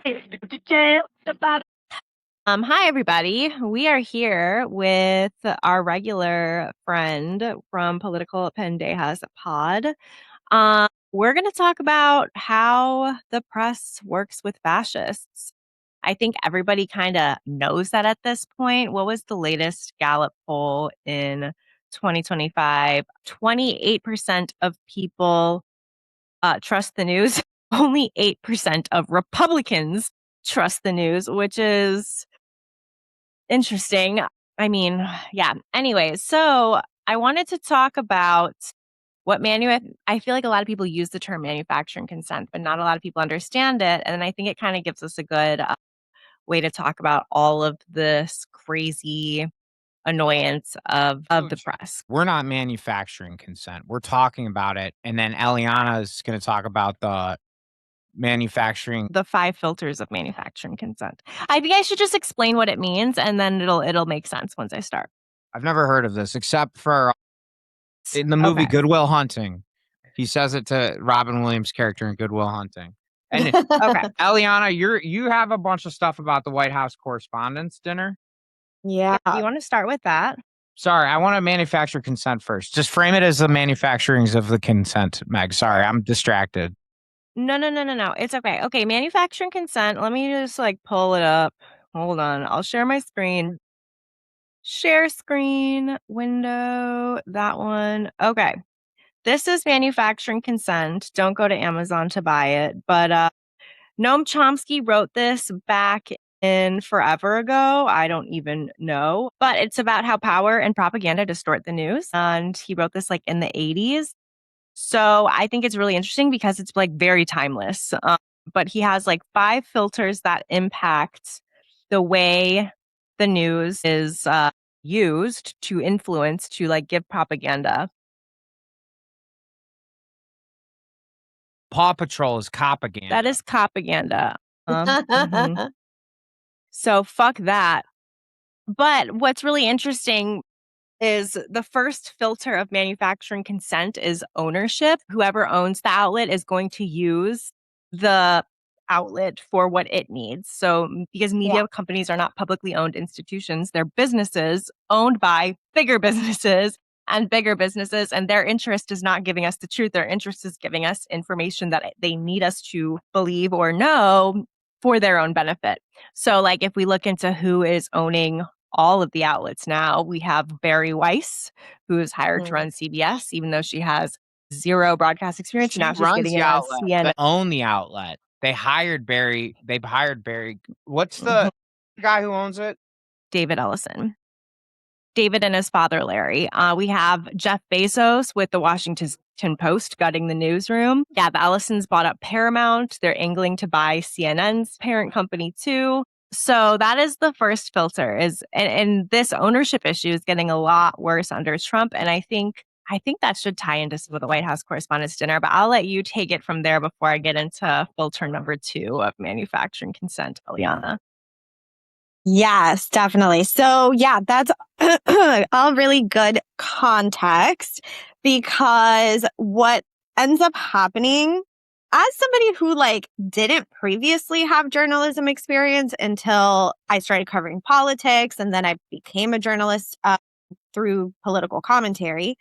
Hi, everybody. We are here with our regular friend from Political Pendejas Pod. We're going to talk about how the press works with fascists. I think everybody kind of knows that at this point. What was the latest Gallup poll in 2025? 28% of people trust the news. Only 8% of Republicans trust the news, which is interesting. I mean, yeah. Anyway, so I wanted to talk about I feel like a lot of people use the term manufacturing consent, but not a lot of people understand it. And I think it kind of gives us a good way to talk about all of this crazy annoyance of the press. We're not manufacturing consent. We're talking about it. And then Eliana is going to talk about the manufacturing. The 5 filters of manufacturing consent. I think I should just explain what it means, and then it'll make sense once I start. I've never heard of this except for in the movie Good Will Hunting. He says it to Robin Williams' character in Good Will Hunting. And Okay. Eliana, you have a bunch of stuff about the White House Correspondents Dinner. Yeah. You want to start with that? Sorry, I want to manufacture consent first. Just frame it as the manufacturings of the consent, Meg. Sorry, I'm distracted. No. It's okay. Okay, manufacturing consent. Let me just pull it up. Hold on. I'll share my screen. Share screen window. That one. Okay. This is manufacturing consent. Don't go to Amazon to buy it. But Noam Chomsky wrote this back in forever ago. I don't even know. But it's about how power and propaganda distort the news. And he wrote this in the 80s. So I think it's really interesting because it's very timeless. But he has 5 filters that impact the way the news is used to influence, to give propaganda. Paw Patrol is copaganda. That is copaganda. Mm-hmm. So fuck that. But what's really interesting is the first filter of manufacturing consent is ownership. Whoever owns the outlet is going to use the outlet for what it needs. So because media companies are not publicly owned institutions, they're businesses owned by bigger businesses and bigger businesses. And their interest is not giving us the truth. Their interest is giving us information that they need us to believe or know for their own benefit. So if we look into who is owning all of the outlets now, we have Barry Weiss, who is hired to run CBS, even though she has 0 broadcast experience. Now she's getting it on CNN. They own the outlet. They hired Barry. What's the guy who owns it? David Ellison. David and his father, Larry. We have Jeff Bezos with the Washington Post gutting the newsroom. Yeah, the Ellisons bought up Paramount. They're angling to buy CNN's parent company too. So that is the first filter and this ownership issue is getting a lot worse under Trump. And I think that should tie into some of the White House Correspondents Dinner, but I'll let you take it from there before I get into filter number 2 of manufacturing consent, Eliana. Yes, definitely. So yeah, that's all really good context because what ends up happening as somebody who didn't previously have journalism experience until I started covering politics and then I became a journalist through political commentary.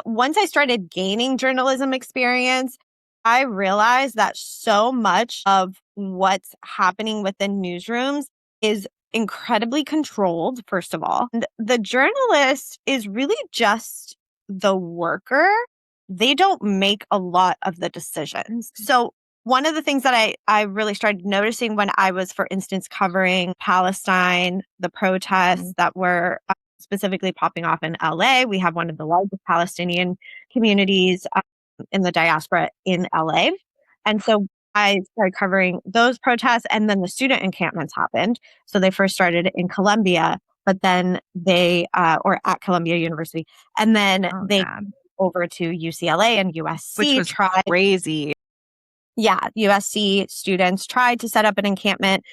Once I started gaining journalism experience, I realized that so much of what's happening within newsrooms is incredibly controlled, first of all. And the journalist is really just the worker. They don't make a lot of the decisions. So one of the things that I really started noticing when I was, for instance, covering Palestine, the protests that were specifically popping off in LA. We have one of the largest Palestinian communities in the diaspora in LA. And so I started covering those protests, and then the student encampments happened. So they first started in Columbia, but then or at Columbia University, and then over to UCLA and USC. Which was crazy. Yeah, USC students tried to set up an encampment.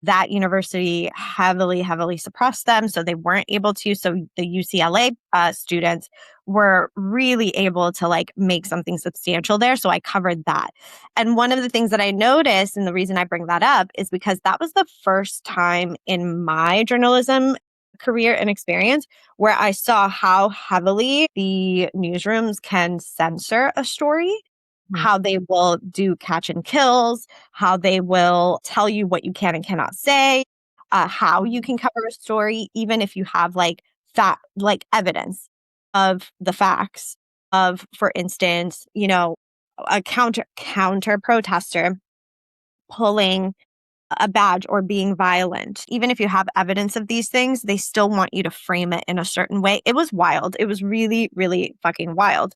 that university heavily suppressed them, so they weren't able to. So the UCLA students were really able to like make something substantial there. So I covered that. And one of the things that I noticed, and the reason I bring that up, is because that was the first time in my journalism career and experience where I saw how heavily the newsrooms can censor a story, how they will do catch and kills, how they will tell you what you can and cannot say, how you can cover a story, even if you have like evidence of the facts of, for instance, you know, a counter protester pulling a badge or being violent. Even if you have evidence of these things, they still want you to frame it in a certain way. It was wild. It was really fucking wild.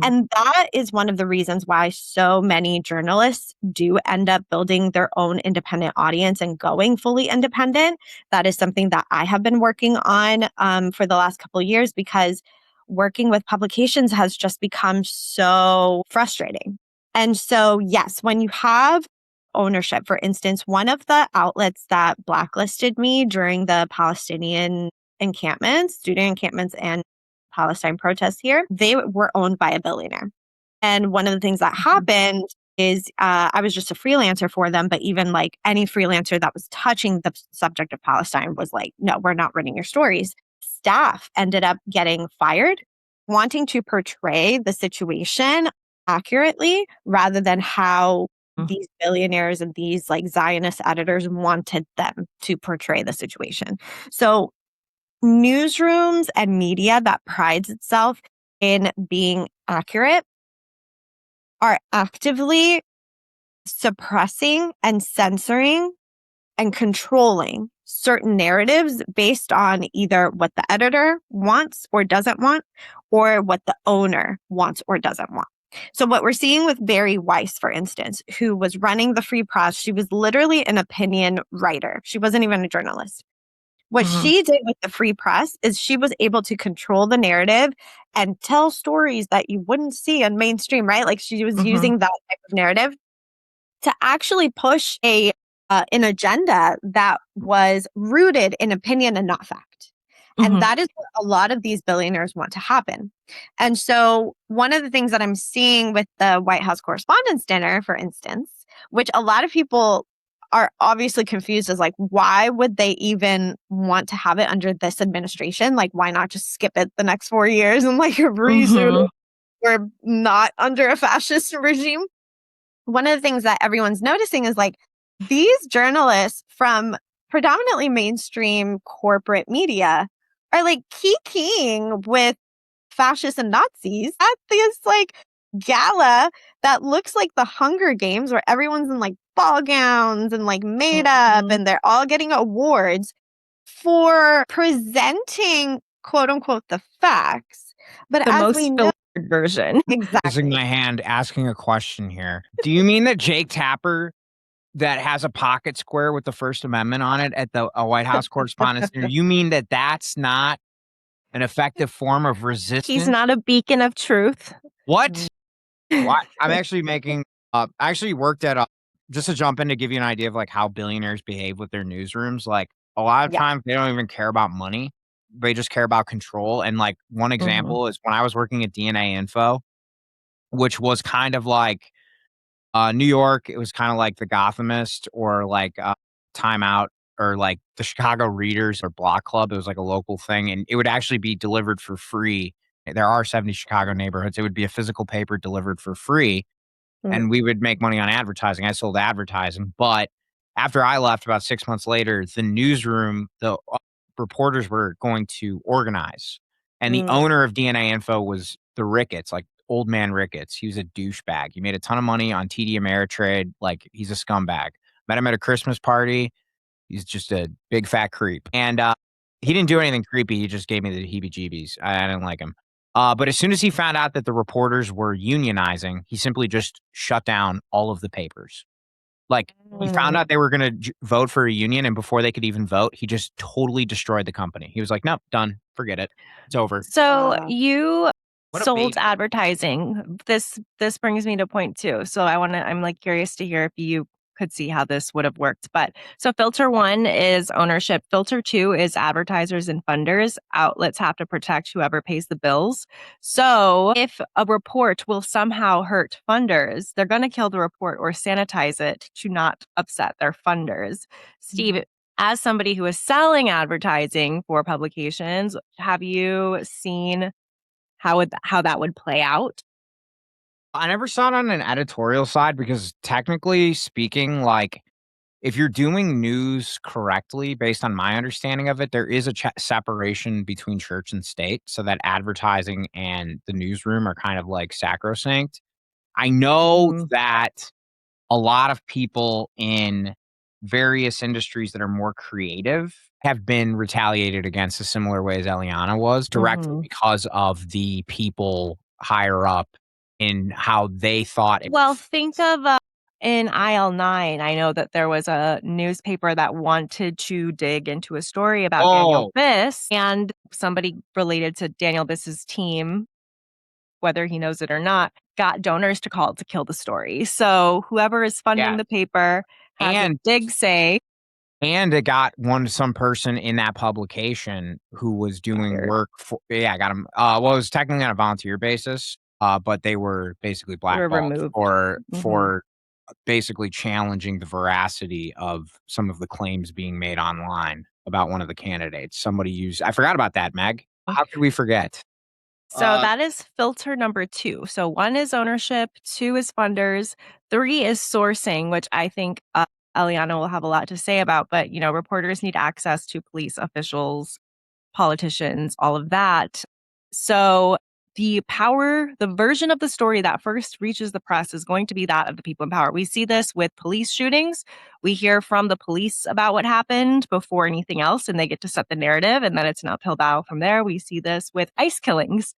And that is one of the reasons why so many journalists do end up building their own independent audience and going fully independent. That is something that I have been working on for the last couple of years, because working with publications has just become so frustrating. And so, yes, when you have ownership, for instance, one of the outlets that blacklisted me during the Palestinian encampments, student encampments and Palestine protests here, they were owned by a billionaire. And one of the things that happened is I was just a freelancer for them, but even like any freelancer that was touching the subject of Palestine was like, no, we're not running your stories. Staff ended up getting fired, wanting to portray the situation accurately rather than how these billionaires and these like Zionist editors wanted them to portray the situation. So newsrooms and media that prides itself in being accurate are actively suppressing and censoring and controlling certain narratives based on either what the editor wants or doesn't want, or what the owner wants or doesn't want. So what we're seeing with Barry Weiss, for instance, who was running the Free Press, she was literally an opinion writer. She wasn't even a journalist. What she did with the Free Press is she was able to control the narrative and tell stories that you wouldn't see on mainstream, right? Like she was using that type of narrative to actually push an agenda that was rooted in opinion and not fact. And that is what a lot of these billionaires want to happen. And so one of the things that I'm seeing with the White House Correspondents Dinner, for instance, which a lot of people are obviously confused as like, why would they even want to have it under this administration? Like, why not just skip it the next 4 years and like resume? We're not under a fascist regime. One of the things that everyone's noticing is like these journalists from predominantly mainstream corporate media are like keying with fascists and Nazis at this like gala that looks like the Hunger Games, where everyone's in like ball gowns and like made up, and they're all getting awards for presenting quote unquote the facts. But The as most we know, filtered version. exactly. Raising my hand, asking a question here. Do you mean that Jake Tapper, that has a pocket square with the First Amendment on it at the White House Correspondents Dinner, you mean that that's not an effective form of resistance? He's not a beacon of truth. What? I'm actually making. I actually worked at just to jump in to give you an idea of like how billionaires behave with their newsrooms. Like a lot of times they don't even care about money; they just care about control. And like one example is when I was working at DNA Info, which was kind of like New York. It was kind of like the Gothamist or like Time Out or like the Chicago Readers or Block Club. It was like a local thing, and it would actually be delivered for free. There are 70 Chicago neighborhoods. It would be a physical paper delivered for free, and we would make money on advertising. I sold advertising, but after I left about 6 months later, the newsroom, the reporters were going to organize, and the owner of DNA Info was the Ricketts, like old man Ricketts. He was a douchebag. He made a ton of money on TD Ameritrade. Like he's a scumbag. Met him at a Christmas party. He's just a big fat creep. And he didn't do anything creepy. He just gave me the heebie-jeebies. I didn't like him. But as soon as he found out that the reporters were unionizing, he simply just shut down all of the papers. Like he found out they were going to vote for a union, and before they could even vote, he just totally destroyed the company. He was like, "Nope, done. Forget it. It's over." So you What a sold bait. advertising. This brings me to point two. So I'm like curious to hear if you could see how this would have worked. But so filter 1 is ownership. Filter 2 is advertisers and funders. Outlets have to protect whoever pays the bills. So if a report will somehow hurt funders, they're going to kill the report or sanitize it to not upset their funders. Steve, as somebody who is selling advertising for publications, have you seen how that would play out? I never saw it on an editorial side because technically speaking, like if you're doing news correctly, based on my understanding of it, there is a separation between church and state so that advertising and the newsroom are kind of like sacrosanct. I know that a lot of people in various industries that are more creative have been retaliated against a similar way as Eliana was, directly because of the people higher up in how they thought it. Well, think of in IL9, I know that there was a newspaper that wanted to dig into a story about Daniel Biss, and somebody related to Daniel Biss's team, whether he knows it or not, got donors to call to kill the story. So whoever is funding the paper has a big say. And it got some person in that publication who was doing work for, got him. Well, it was technically on a volunteer basis, but they were basically blackballed for basically challenging the veracity of some of the claims being made online about one of the candidates. Somebody used, I forgot about that, Meg. How could we forget? So that is filter number 2. So 1 is ownership, 2 is funders, 3 is sourcing, which I think Eliana will have a lot to say about. But, reporters need access to police officials, politicians, all of that. So the version of the story that first reaches the press is going to be that of the people in power. We see this with police shootings. We hear from the police about what happened before anything else, and they get to set the narrative, and then it's an uphill battle from there. We see this with ICE killings.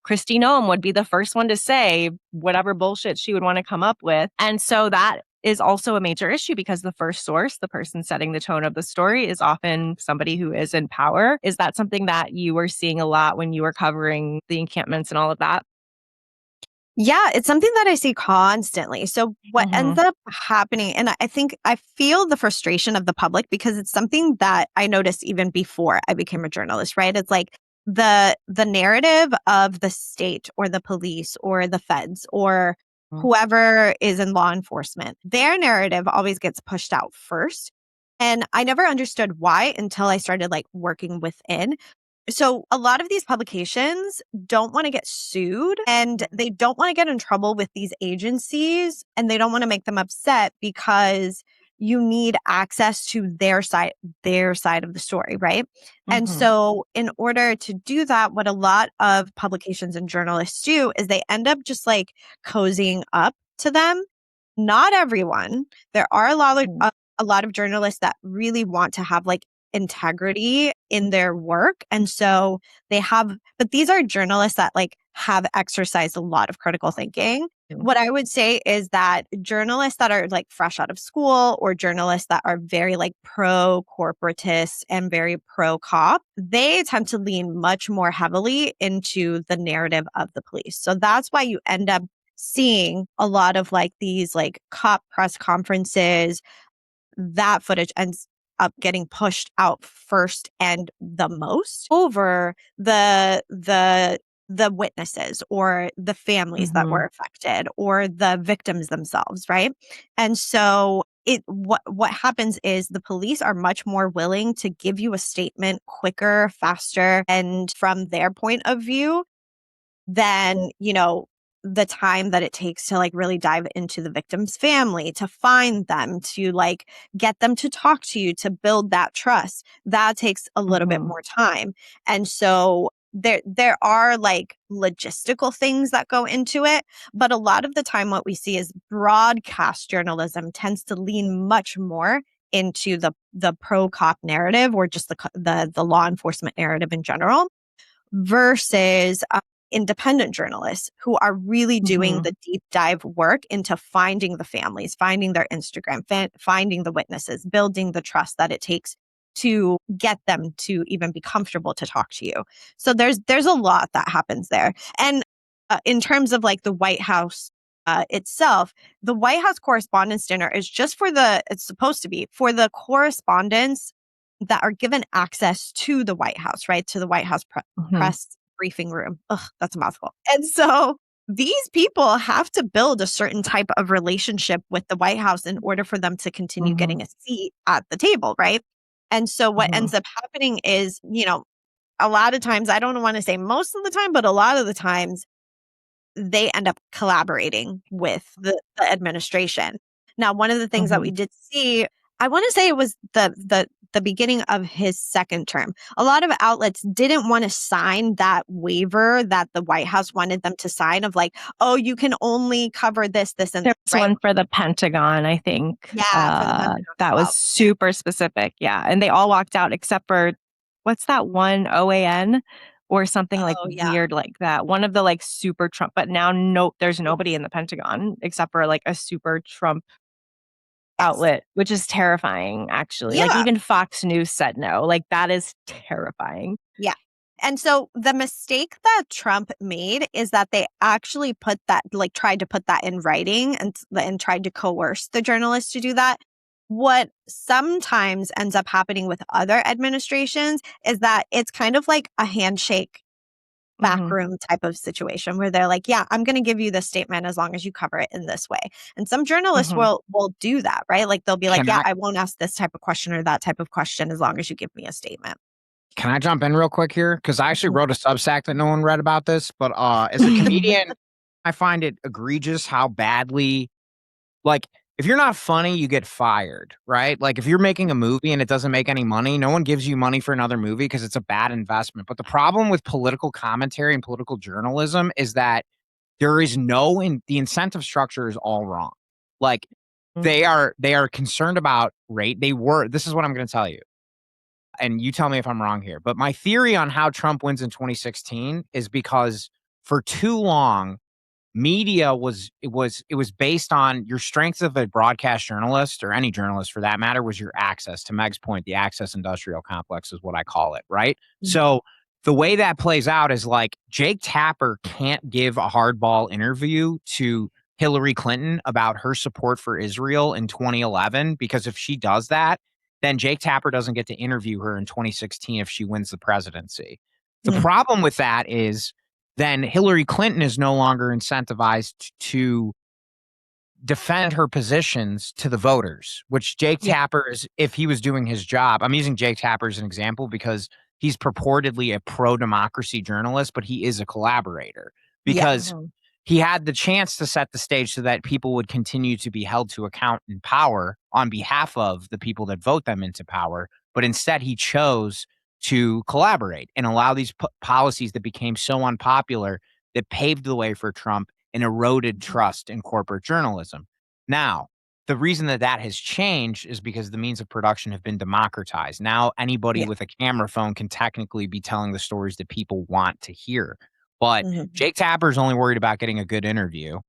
Kristi Noem would be the first one to say whatever bullshit she would want to come up with. And so that is also a major issue because the first source, the person setting the tone of the story, is often somebody who is in power. Is that something that you were seeing a lot when you were covering the encampments and all of that? Yeah, it's something that I see constantly. So what ends up happening, and I feel the frustration of the public because it's something that I noticed even before I became a journalist, right? It's like the narrative of the state or the police or the feds or whoever is in law enforcement, their narrative always gets pushed out first. And I never understood why until I started like working within. So a lot of these publications don't want to get sued and they don't want to get in trouble with these agencies and they don't want to make them upset because you need access to their side of the story, right? And so in order to do that, what a lot of publications and journalists do is they end up just like cozying up to them. Not everyone. There are a lot of journalists that really want to have like integrity in their work. And so but these are journalists that like have exercised a lot of critical thinking. What I would say is that journalists that are like fresh out of school or journalists that are very like pro corporatist and very pro cop, they tend to lean much more heavily into the narrative of the police. So that's why you end up seeing a lot of like these like cop press conferences. That footage ends up getting pushed out first and the most over the witnesses or the families that were affected or the victims themselves, right? And so what happens is the police are much more willing to give you a statement quicker, faster, and from their point of view than, the time that it takes to like really dive into the victim's family, to find them, to like get them to talk to you, to build that trust. That takes a little bit more time. And so there are like logistical things that go into it, but a lot of the time what we see is broadcast journalism tends to lean much more into the pro cop narrative or just the law enforcement narrative in general versus independent journalists who are really doing the deep dive work into finding the families, finding their Instagram, finding the witnesses, building the trust that it takes to get them to even be comfortable to talk to you. So there's a lot that happens there. And in terms of like the White House itself, the White House Correspondents Dinner is just it's supposed to be for the correspondents that are given access to the White House, right? To the White House press briefing room. Ugh, that's a mouthful. And so these people have to build a certain type of relationship with the White House in order for them to continue getting a seat at the table, right? And so what ends up happening is, a lot of times, I don't want to say most of the time, but a lot of the times, they end up collaborating with the administration. Now, one of the things that we did see, I want to say it was the beginning of his second term. A lot of outlets didn't want to sign that waiver that the White House wanted them to sign of like, oh, you can only cover this, and There this, was right? one for the Pentagon, I think. Yeah, for the Pentagon that was super specific. Yeah. And they all walked out except for, what's that one, OAN? Or something weird like that. One of the like super Trump, but now there's nobody in the Pentagon except for like a super Trump outlet, which is terrifying, actually. Like even Fox News said no. Like that is terrifying. Yeah. And so the mistake that Trump made is that they actually tried to put that in writing and tried to coerce the journalists to do that. What sometimes ends up happening with other administrations is that it's kind of like a handshake backroom type of situation where they're like, yeah, I'm going to give you this statement as long as you cover it in this way. And some journalists will do that, right? Like they'll be like, I won't ask this type of question or that type of question as long as you give me a statement. Can I jump in real quick here? Because I actually wrote a Substack that no one read about this, but as a comedian, I find it egregious how badly, like, if you're not funny, you get fired, right? Like, if you're making a movie and it doesn't make any money, no one gives you money for another movie because it's a bad investment. But the problem with political commentary and political journalism is that there is the incentive structure is all wrong. Like, they are concerned about rate. This is what I'm going to tell you. And you tell me if I'm wrong here. But my theory on how Trump wins in 2016 is because for too long, media was based on your strength of a broadcast journalist or any journalist for that matter was your access. To Meg's point, the access industrial complex is what I call it, right? So the way that plays out is like Jake Tapper can't give a hardball interview to Hillary Clinton about her support for Israel in 2011, because if she does that, then Jake Tapper doesn't get to interview her in 2016 if she wins the presidency. The problem with that is then Hillary Clinton is no longer incentivized to defend her positions to the voters, which Jake Tapper is, if he was doing his job. I'm using Jake Tapper as an example because he's purportedly a pro-democracy journalist, but he is a collaborator because he had the chance to set the stage so that people would continue to be held to account in power on behalf of the people that vote them into power. But instead, he chose to collaborate and allow these policies that became so unpopular that paved the way for Trump and eroded trust in corporate journalism. Now, the reason that has changed is because the means of production have been democratized. Now, anybody with a camera phone can technically be telling the stories that people want to hear. But Jake Tapper is only worried about getting a good interview,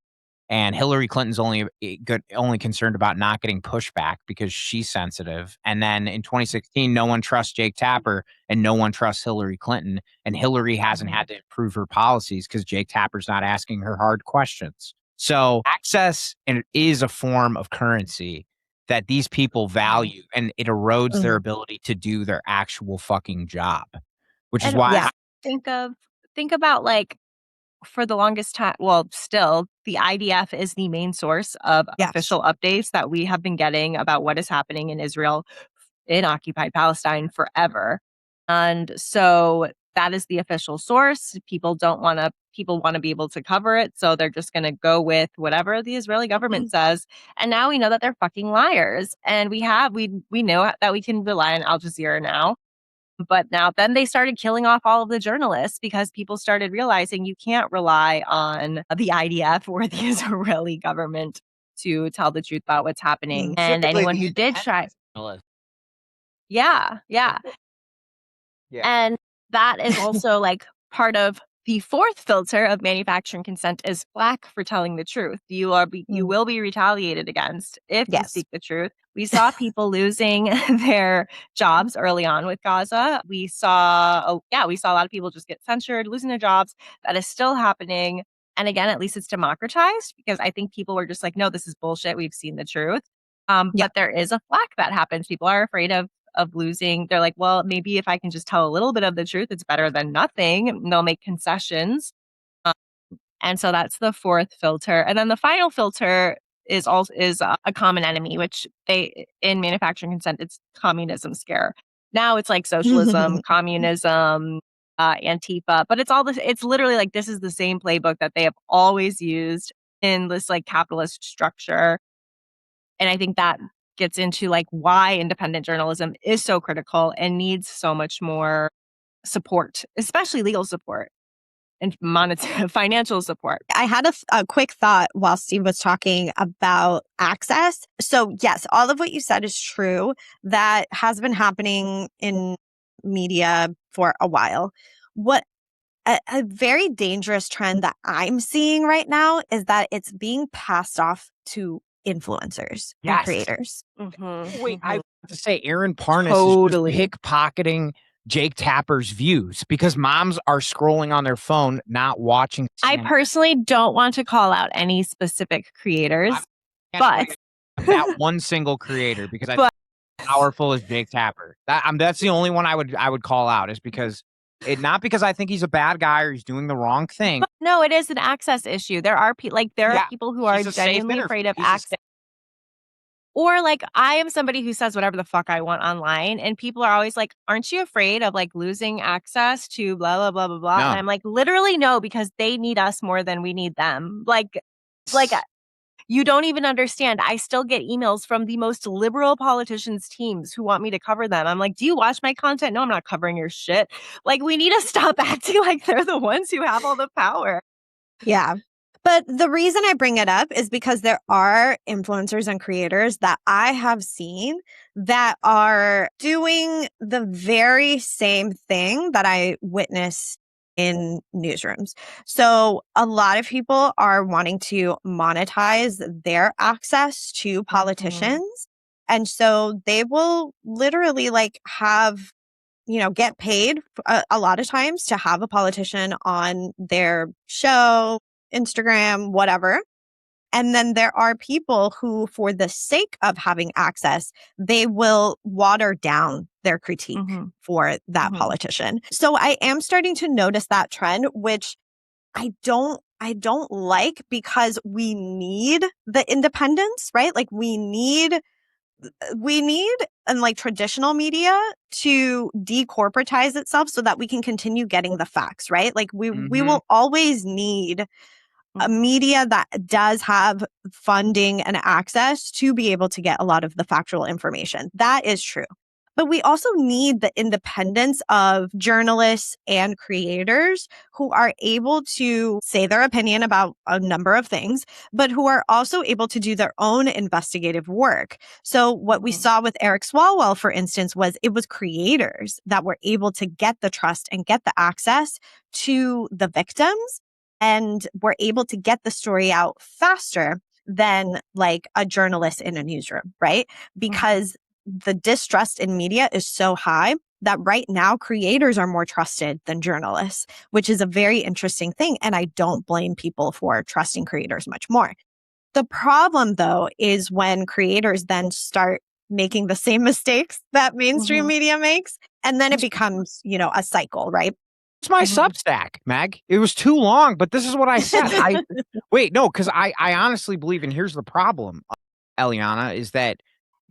and Hillary Clinton's only concerned about not getting pushback because she's sensitive. And then in 2016, no one trusts Jake Tapper and no one trusts Hillary Clinton. And Hillary hasn't had to improve her policies because Jake Tapper's not asking her hard questions. So access is a form of currency that these people value, and it erodes their ability to do their actual fucking job, which is why think about like, for the longest time, well, still, the IDF is the main source of official updates that we have been getting about what is happening in Israel, in occupied Palestine forever. And so that is the official source. People want to be able to cover it. So they're just going to go with whatever the Israeli government says. And now we know that they're fucking liars. And we know that we can rely on Al Jazeera now. But then they started killing off all of the journalists because people started realizing you can't rely on the IDF or the Israeli government to tell the truth about what's happening. And anyone who did try. Yeah. And that is also like part of the fourth filter of manufacturing consent is Flack for telling the truth. You will be retaliated against if you speak the truth. We saw people losing their jobs early on with Gaza. We saw a lot of people just get censured, losing their jobs. That is still happening. And again, at least it's democratized because I think people were just like, no, this is bullshit. We've seen the truth. But there is a flack that happens. People are afraid of losing. They're like, well, maybe if I can just tell a little bit of the truth, it's better than nothing. And they'll make concessions. And so that's the fourth filter. And then the final filter is a common enemy, which they in manufacturing consent, it's communism scare. Now it's like socialism, communism, Antifa, but it's literally like this is the same playbook that they have always used in this like capitalist structure. And I think that gets into like why independent journalism is so critical and needs so much more support, especially legal support and monetary financial support. I had a quick thought while Steve was talking about access. So yes, all of what you said is true. That has been happening in media for a while. What a very dangerous trend that I'm seeing right now is that it's being passed off to influencers and creators. Wait, I have to say Aaron Parnas is just pickpocketing Jake Tapper's views because moms are scrolling on their phone, not watching. I personally don't want to call out any specific creators, but that one single creator because I think powerful as Jake Tapper. That's the only one I would call out is because not because I think he's a bad guy or he's doing the wrong thing. But no, it is an access issue. There are people who are genuinely afraid of access. Or like I am somebody who says whatever the fuck I want online and people are always like, aren't you afraid of like losing access to blah, blah, blah, blah, blah? No. And I'm like, literally no, because they need us more than we need them. Like you don't even understand. I still get emails from the most liberal politicians' teams who want me to cover them. I'm like, do you watch my content? No, I'm not covering your shit. Like we need to stop acting like they're the ones who have all the power. Yeah. But the reason I bring it up is because there are influencers and creators that I have seen that are doing the very same thing that I witnessed in newsrooms. So a lot of people are wanting to monetize their access to politicians. And so they will literally like have, get paid a lot of times to have a politician on their show, Instagram, whatever. And then there are people who, for the sake of having access, they will water down their critique for that politician. So I am starting to notice that trend, which I don't like because we need the independence, right? Like we need and like traditional media to decorporatize itself so that we can continue getting the facts, right? Like we will always need a media that does have funding and access to be able to get a lot of the factual information. That is true. But we also need the independence of journalists and creators who are able to say their opinion about a number of things, but who are also able to do their own investigative work. So what we saw with Eric Swalwell, for instance, was it was creators that were able to get the trust and get the access to the victims and were able to get the story out faster than like a journalist in a newsroom, right? Because the distrust in media is so high that right now creators are more trusted than journalists, which is a very interesting thing. And I don't blame people for trusting creators much more. The problem, though, is when creators then start making the same mistakes that mainstream media makes, and then it becomes, a cycle, right? It's my Substack, Meg. It was too long, but this is what I said. Wait, no, because I honestly believe, and here's the problem, Eliana, is that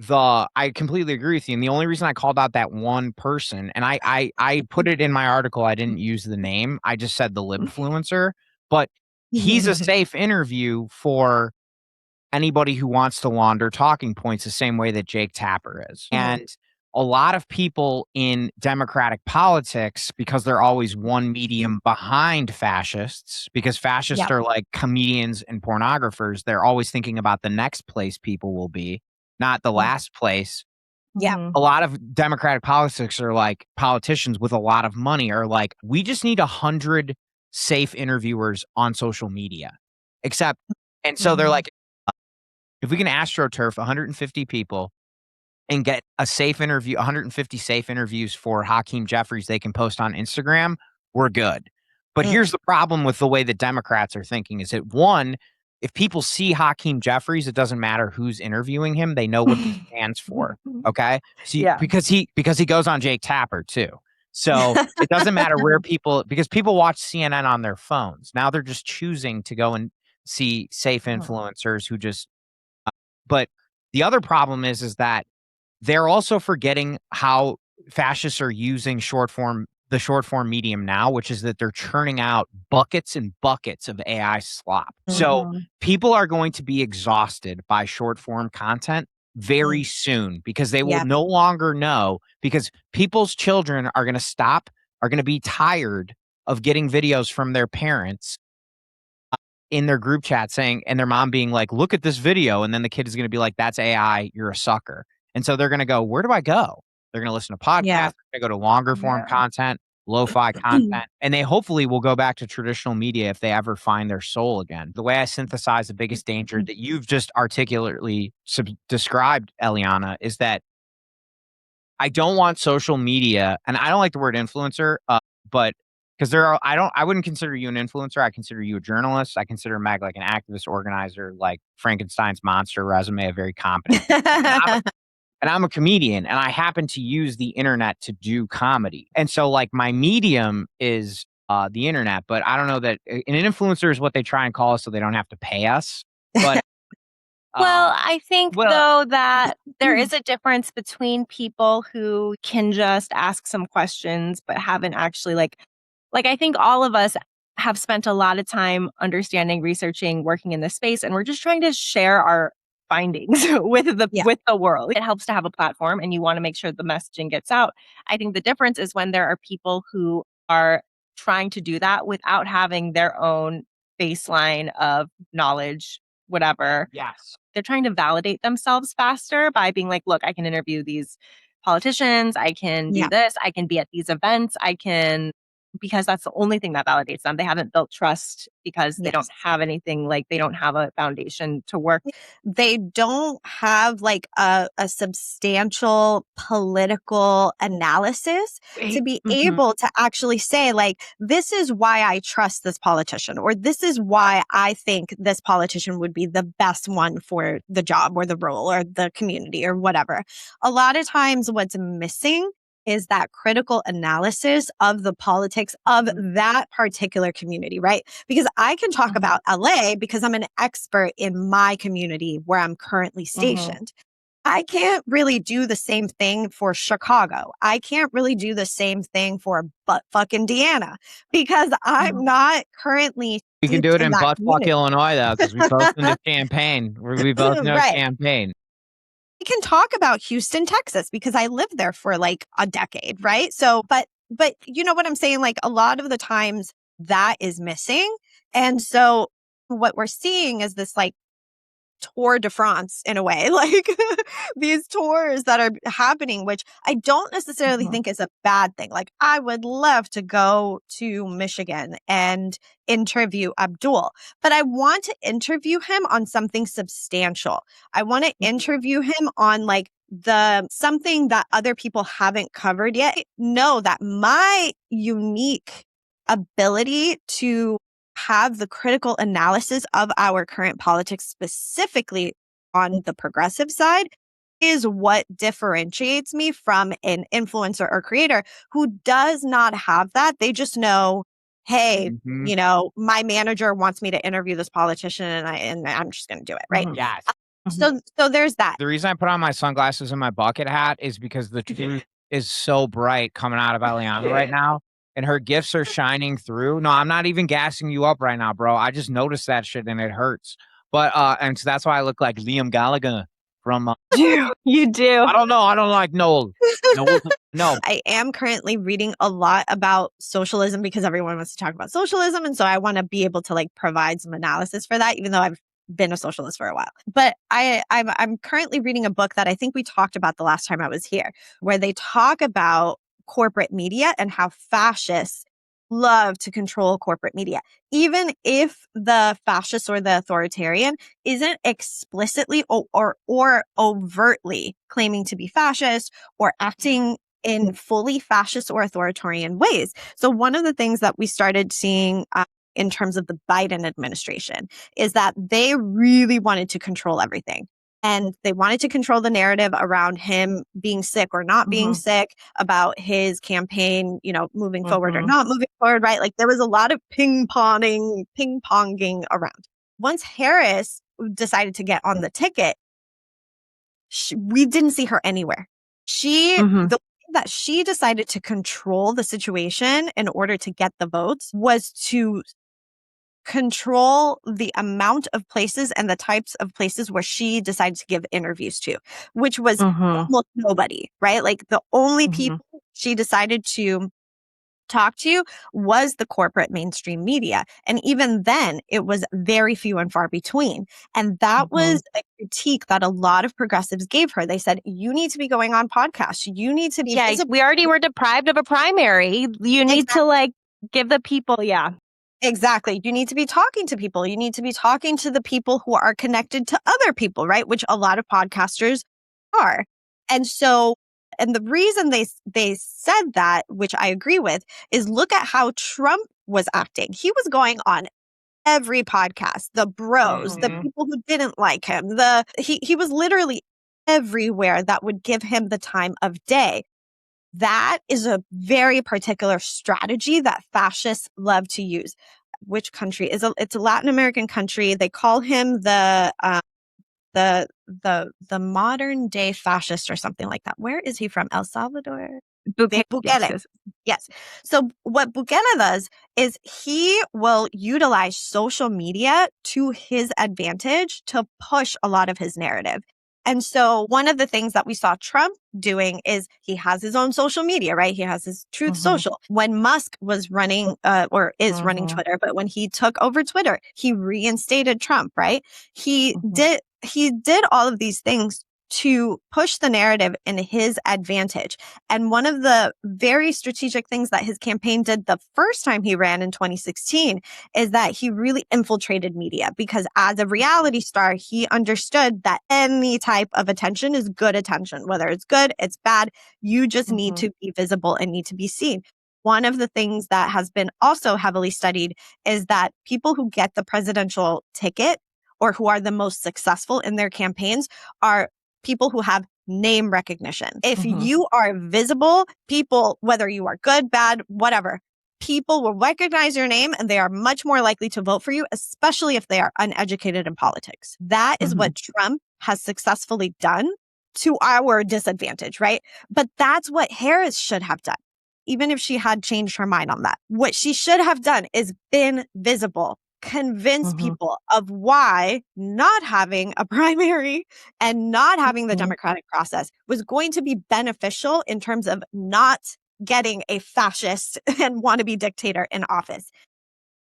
I completely agree with you. And the only reason I called out that one person, and I put it in my article, I didn't use the name. I just said the libfluencer, but he's a safe interview for anybody who wants to launder talking points the same way that Jake Tapper is. And a lot of people in democratic politics, because they're always one medium behind fascists, because fascists are like comedians and pornographers, they're always thinking about the next place people will be, not the last place. Yeah. A lot of democratic politics are like politicians with a lot of money are like, we just need 100 safe interviewers on social media. And so they're like, if we can astroturf 150 people and get a safe interview, 150 safe interviews for Hakeem Jeffries they can post on Instagram, we're good. But here's the problem with the way the Democrats are thinking is that one, if people see Hakeem Jeffries, it doesn't matter who's interviewing him. They know what he stands for. Okay. See, because he goes on Jake Tapper too. So it doesn't matter where because people watch CNN on their phones. Now they're just choosing to go and see safe influencers who just, but the other problem is that they're also forgetting how fascists are using the short form medium now, which is that they're churning out buckets and buckets of AI slop. So people are going to be exhausted by short form content very soon because they will no longer know, because people's children are going to be tired of getting videos from their parents in their group chat saying, and their mom being like, look at this video. And then the kid is going to be like, that's AI, you're a sucker. And so they're going to go, where do I go? They're going to listen to podcasts. They're going to go to longer form content, lo-fi content, and they hopefully will go back to traditional media if they ever find their soul again. The way I synthesize the biggest danger that you've just articulately described, Eliana, is that I don't want social media, and I don't like the word influencer, but because I wouldn't consider you an influencer. I consider you a journalist. I consider Meg like an activist organizer, like Frankenstein's monster resume, a very competent. And I'm a comedian, and I happen to use the internet to do comedy. And so like my medium is the internet, but I don't know that an influencer is what they try and call us so they don't have to pay us. But well, I think though that there is a difference between people who can just ask some questions but haven't actually like I think all of us have spent a lot of time understanding, researching, working in this space, and we're just trying to share our findings with the world. It helps to have a platform, and you want to make sure the messaging gets out. I think the difference is when there are people who are trying to do that without having their own baseline of knowledge, whatever. Yes. They're trying to validate themselves faster by being like, look, I can interview these politicians, I can do this, I can be at these events, because that's the only thing that validates them. They haven't built trust because they don't have anything, like they don't have a foundation to work. They don't have like a substantial political analysis to be able to actually say like, this is why I trust this politician, or this is why I think this politician would be the best one for the job or the role or the community or whatever. A lot of times what's missing is that critical analysis of the politics of that particular community, right? Because I can talk about LA because I'm an expert in my community where I'm currently stationed. I can't really do the same thing for Chicago. I can't really do the same thing for buttfuck Indiana because I'm not currently. We can do it in buttfuck Illinois though, because we both in the campaign. We both know campaign. We can talk about Houston, Texas, because I lived there for like a decade, right? So, but you know what I'm saying? Like a lot of the times that is missing. And so what we're seeing is this like Tour de France in a way, like these tours that are happening, which I don't necessarily think is a bad thing. Like I would love to go to Michigan and interview Abdul, but I want to interview him on something substantial. I want to interview him on like something that other people haven't covered yet. Know that my unique ability to have the critical analysis of our current politics, specifically on the progressive side, is what differentiates me from an influencer or creator who does not have that. They just know, hey, you know, my manager wants me to interview this politician and I'm just going to do it. Right. Yes. So there's that. The reason I put on my sunglasses and my bucket hat is because the truth is so bright coming out of Eliana right now. And her gifts are shining through. No, I'm not even gassing you up right now, bro. I just noticed that shit and it hurts. But and so that's why I look like Liam Gallagher from. You do. I don't know. I don't like Noel. No. I am currently reading a lot about socialism because everyone wants to talk about socialism, and so I want to be able to like provide some analysis for that, even though I've been a socialist for a while. But I'm currently reading a book that I think we talked about the last time I was here, where they talk about corporate media and how fascists love to control corporate media. Even if the fascist or the authoritarian isn't explicitly or overtly claiming to be fascist or acting in fully fascist or authoritarian ways. So one of the things that we started seeing in terms of the Biden administration is that they really wanted to control everything. And they wanted to control the narrative around him being sick or not being sick, about his campaign, moving forward or not moving forward, right? Like there was a lot of ping-ponging around. Once Harris decided to get on the ticket, we didn't see her anywhere. The way that she decided to control the situation in order to get the votes was to control the amount of places and the types of places where she decided to give interviews to, which was almost nobody, right? Like the only people she decided to talk to was the corporate mainstream media. And even then, it was very few and far between. And that was a critique that a lot of progressives gave her. They said, you need to be going on podcasts. You need to be visible. We already were deprived of a primary. You need to give the people, Exactly. You need to be talking to people. You need to be talking to the people who are connected to other people, right? Which a lot of podcasters are. And the reason they said that, which I agree with, is look at how Trump was acting. He was going on every podcast, the bros, the people who didn't like him, he was literally everywhere that would give him the time of day. That is a very particular strategy that fascists love to use. Which country it's a Latin American country. They call him the modern day fascist or something like that. Where is he from? El Salvador? Bukele. Yes. So what Bukele does is he will utilize social media to his advantage to push a lot of his narrative. And so one of the things that we saw Trump doing is he has his own social media, right? He has his Truth Social. When Musk was running running Twitter, but when he took over Twitter, he reinstated Trump, right? He did all of these things to push the narrative in his advantage. And one of the very strategic things that his campaign did the first time he ran in 2016 is that he really infiltrated media, because as a reality star, he understood that any type of attention is good attention, whether it's good, it's bad. You just need to be visible and need to be seen. One of the things that has been also heavily studied is that people who get the presidential ticket or who are the most successful in their campaigns are people who have name recognition. If you are visible, people, whether you are good, bad, whatever, people will recognize your name and they are much more likely to vote for you, especially if they are uneducated in politics. That is what Trump has successfully done to our disadvantage, right? But that's what Harris should have done, even if she had changed her mind on that. What she should have done is been visible, convince people of why not having a primary and not having the democratic process was going to be beneficial in terms of not getting a fascist and wannabe dictator in office.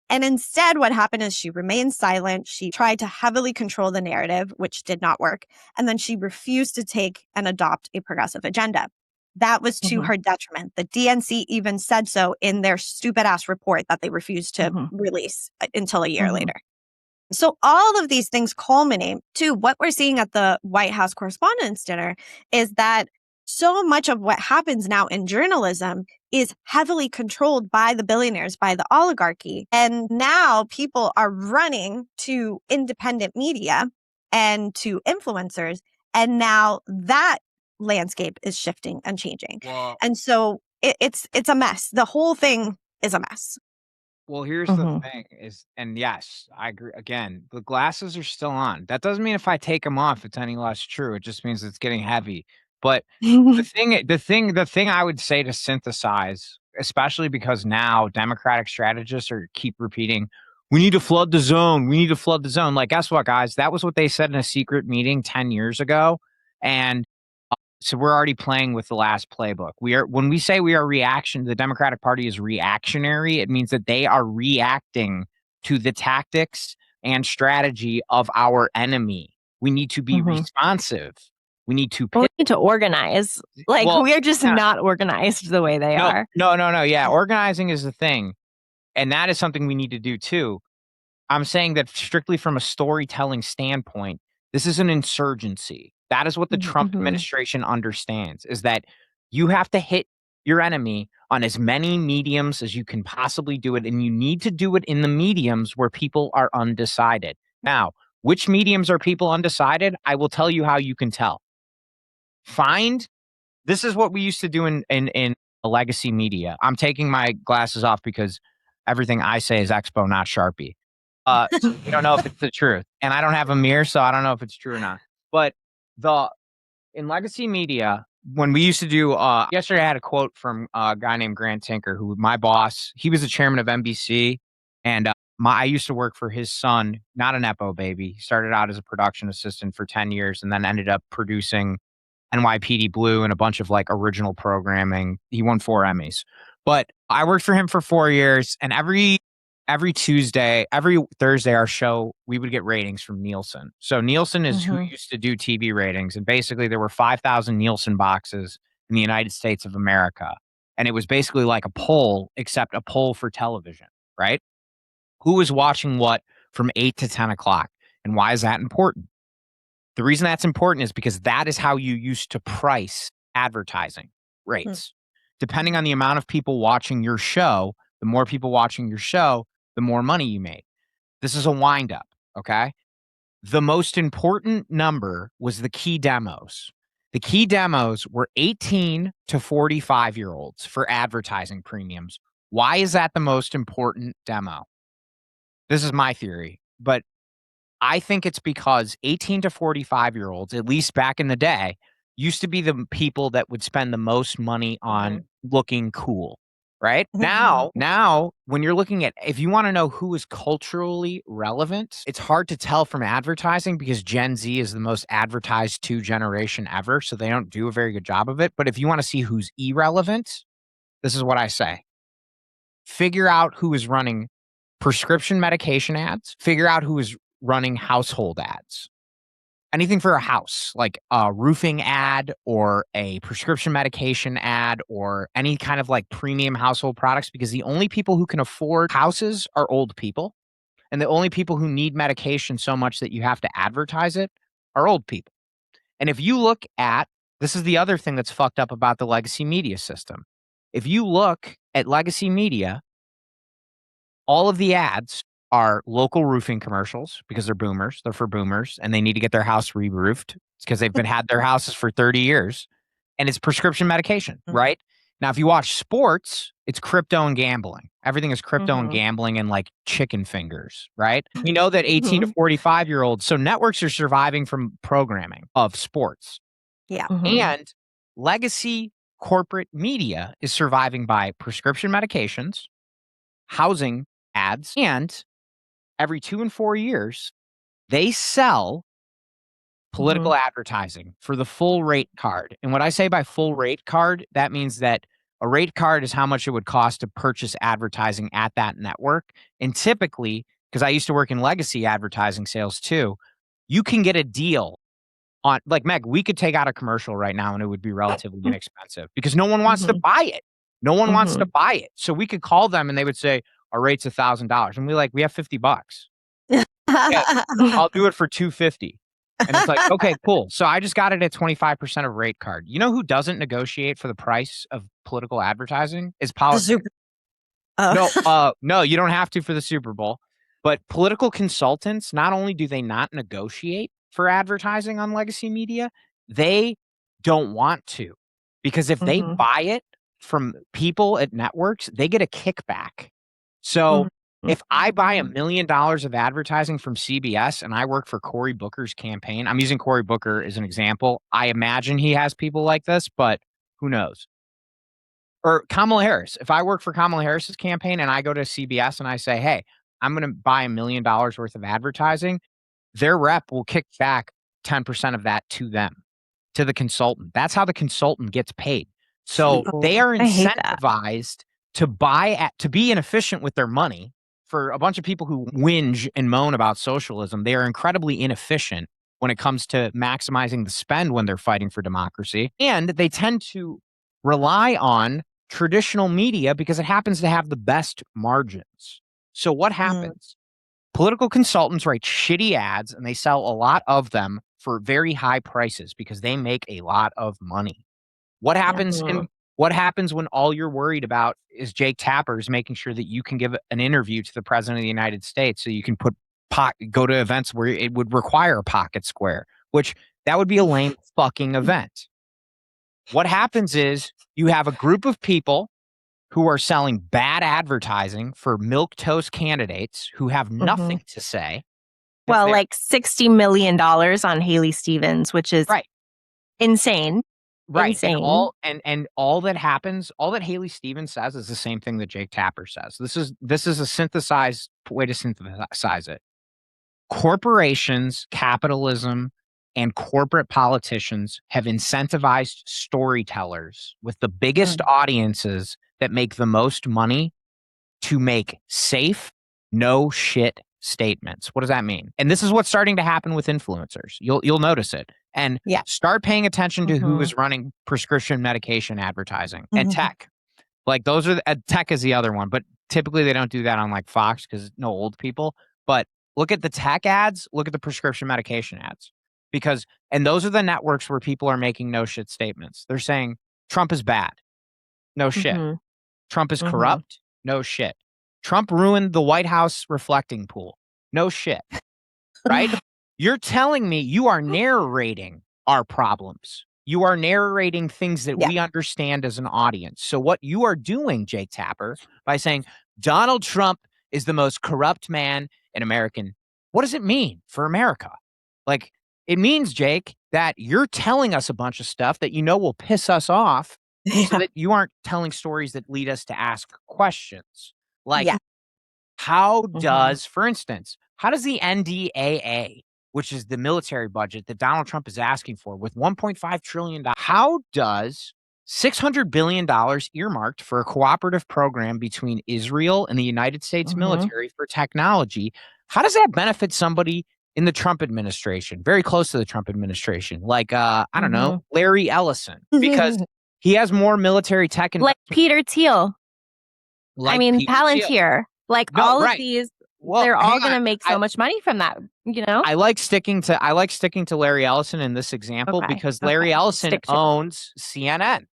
And instead, what happened is she remained silent. She tried to heavily control the narrative, which did not work. And then she refused to take and adopt a progressive agenda. That was to her detriment. The DNC even said so in their stupid ass report that they refused to release until a year later. So all of these things culminate to what we're seeing at the White House Correspondents Dinner is that so much of what happens now in journalism is heavily controlled by the billionaires, by the oligarchy. And now people are running to independent media and to influencers. And now that landscape is shifting and changing. Well, and so it's a mess. The whole thing is a mess. Well, here's the thing is, and yes, I agree. Again, the glasses are still on. That doesn't mean if I take them off, it's any less true. It just means it's getting heavy. But the thing I would say to synthesize, especially because now Democratic strategists keep repeating, we need to flood the zone. We need to flood the zone. Like, guess what, guys? That was what they said in a secret meeting 10 years ago. And so we're already playing with the last playbook. When we say we are the Democratic Party is reactionary, it means that they are reacting to the tactics and strategy of our enemy. We need to be responsive. We need to organize. We are just not organized the way they are. No. Yeah, organizing is the thing. And that is something we need to do too. I'm saying that strictly from a storytelling standpoint, this is an insurgency. That is what the Trump administration understands, is that You have to hit your enemy on as many mediums as you can possibly do it, and you need to do it in the mediums where people are undecided. Now, which mediums are people undecided? I will tell you how you can tell. This is what we used to do in a legacy media. I'm taking my glasses off because everything I say is Expo, not Sharpie. So we don't know if it's the truth. And I don't have a mirror, so I don't know if it's true or not. But in legacy media, when we used to do, yesterday I had a quote from a guy named Grant Tinker, who my boss, he was the chairman of NBC. And I used to work for his son, not a Nepo baby. He started out as a production assistant for 10 years and then ended up producing NYPD Blue and a bunch of like original programming. He won 4 Emmys. But I worked for him for 4 years, and every Tuesday, every Thursday, our show, we would get ratings from Nielsen. So Nielsen is who used to do TV ratings. And basically there were 5,000 Nielsen boxes in the United States of America. And it was basically like a poll, except a poll for television, right? Who was watching what from 8 to 10 o'clock? And why is that important? The reason that's important is because that is how you used to price advertising rates. Depending on the amount of people watching your show, the more people watching your show, the more money you made. This is a windup, okay? The most important number was the key demos. The key demos were 18 to 45-year-olds for advertising premiums. Why is that the most important demo? This is my theory, but I think it's because 18 to 45-year-olds, at least back in the day, used to be the people that would spend the most money on looking cool, right? Now, when you're looking at, if you want to know who is culturally relevant, it's hard to tell from advertising because Gen Z is the most advertised to generation ever, so they don't do a very good job of it. But if you want to see who's irrelevant, this is what I say. Figure out who is running prescription medication ads, figure out who is running household ads. Anything for a house, like a roofing ad or a prescription medication ad or any kind of like premium household products, because the only people who can afford houses are old people. And the only people who need medication so much that you have to advertise it are old people. And if you look at, this is the other thing that's fucked up about the legacy media system. If you look at legacy media, all of the ads are local roofing commercials because they're boomers. They're for boomers and they need to get their house re-roofed. It's because they've had their houses for 30 years. And it's prescription medication, right? Now, if you watch sports, it's crypto and gambling. Everything is crypto and gambling and like chicken fingers, right? We know that 18 to 45-year-olds, so networks are surviving from programming of sports. Yeah. And legacy corporate media is surviving by prescription medications, housing ads, and every 2 and 4 years, they sell political advertising for the full rate card. And what I say by full rate card, that means that a rate card is how much it would cost to purchase advertising at that network. And typically, because I used to work in legacy advertising sales too, you can get a deal on, like, Meg, we could take out a commercial right now and it would be relatively inexpensive because no one wants to buy it. No one wants to buy it. So we could call them and they would say, our rate's $1,000. And we're like, we have $50. Yeah, I'll do it for $250. And it's like, okay, cool. So I just got it at 25% of rate card. You know who doesn't negotiate for the price of political advertising? Is politics. No, you don't have to for the Super Bowl. But political consultants, not only do they not negotiate for advertising on legacy media, they don't want to. Because if they buy it from people at networks, they get a kickback. So if I buy $1 million of advertising from CBS and I work for Cory Booker's campaign, I'm using Cory Booker as an example. I imagine he has people like this, but who knows? Or Kamala Harris. If I work for Kamala Harris's campaign and I go to CBS and I say, hey, I'm going to buy $1 million worth of advertising, their rep will kick back 10% of that to them, to the consultant. That's how the consultant gets paid. So they are incentivized to be inefficient with their money. For a bunch of people who whinge and moan about socialism, they are incredibly inefficient when it comes to maximizing the spend when they're fighting for democracy. And they tend to rely on traditional media because it happens to have the best margins. So what happens? Political consultants write shitty ads and they sell a lot of them for very high prices because they make a lot of money. What happens what happens when all you're worried about is Jake Tapper's making sure that you can give an interview to the president of the United States so you can go to events where it would require a pocket square, which that would be a lame fucking event. What happens is you have a group of people who are selling bad advertising for milquetoast candidates who have nothing to say. Well, like $60 million on Haley Stevens, which is insane. Right. Insane. And all that happens, all that Haley Stevens says is the same thing that Jake Tapper says. This is a synthesized way to synthesize it. Corporations, capitalism, and corporate politicians have incentivized storytellers with the biggest audiences that make the most money to make safe, no shit statements. What does that mean? And this is what's starting to happen with influencers. You'll notice it. And start paying attention to who is running prescription medication advertising and tech. Like those are tech is the other one, but typically they don't do that on like Fox because no old people. But look at the tech ads, look at the prescription medication ads. And those are the networks where people are making no shit statements. They're saying Trump is bad. No shit. Trump is corrupt. No shit. Trump ruined the White House reflecting pool. No shit. Right? You're telling me you are narrating our problems. You are narrating things that we understand as an audience. So what you are doing, Jake Tapper, by saying Donald Trump is the most corrupt man in American, what does it mean for America? Like, it means, Jake, that you're telling us a bunch of stuff that you know will piss us off so that you aren't telling stories that lead us to ask questions. Like, how does, for instance, how does the NDAA, which is the military budget that Donald Trump is asking for with $1.5 trillion, how does $600 billion earmarked for a cooperative program between Israel and the United States military for technology, how does that benefit somebody in the Trump administration, very close to the Trump administration, like, I don't know, Larry Ellison, because he has more military tech. Like Peter Thiel. Like Palantir. Like all of these, they're all going to make so much money from that, you know? I like sticking to Larry Ellison in this example because Larry Ellison owns CNN.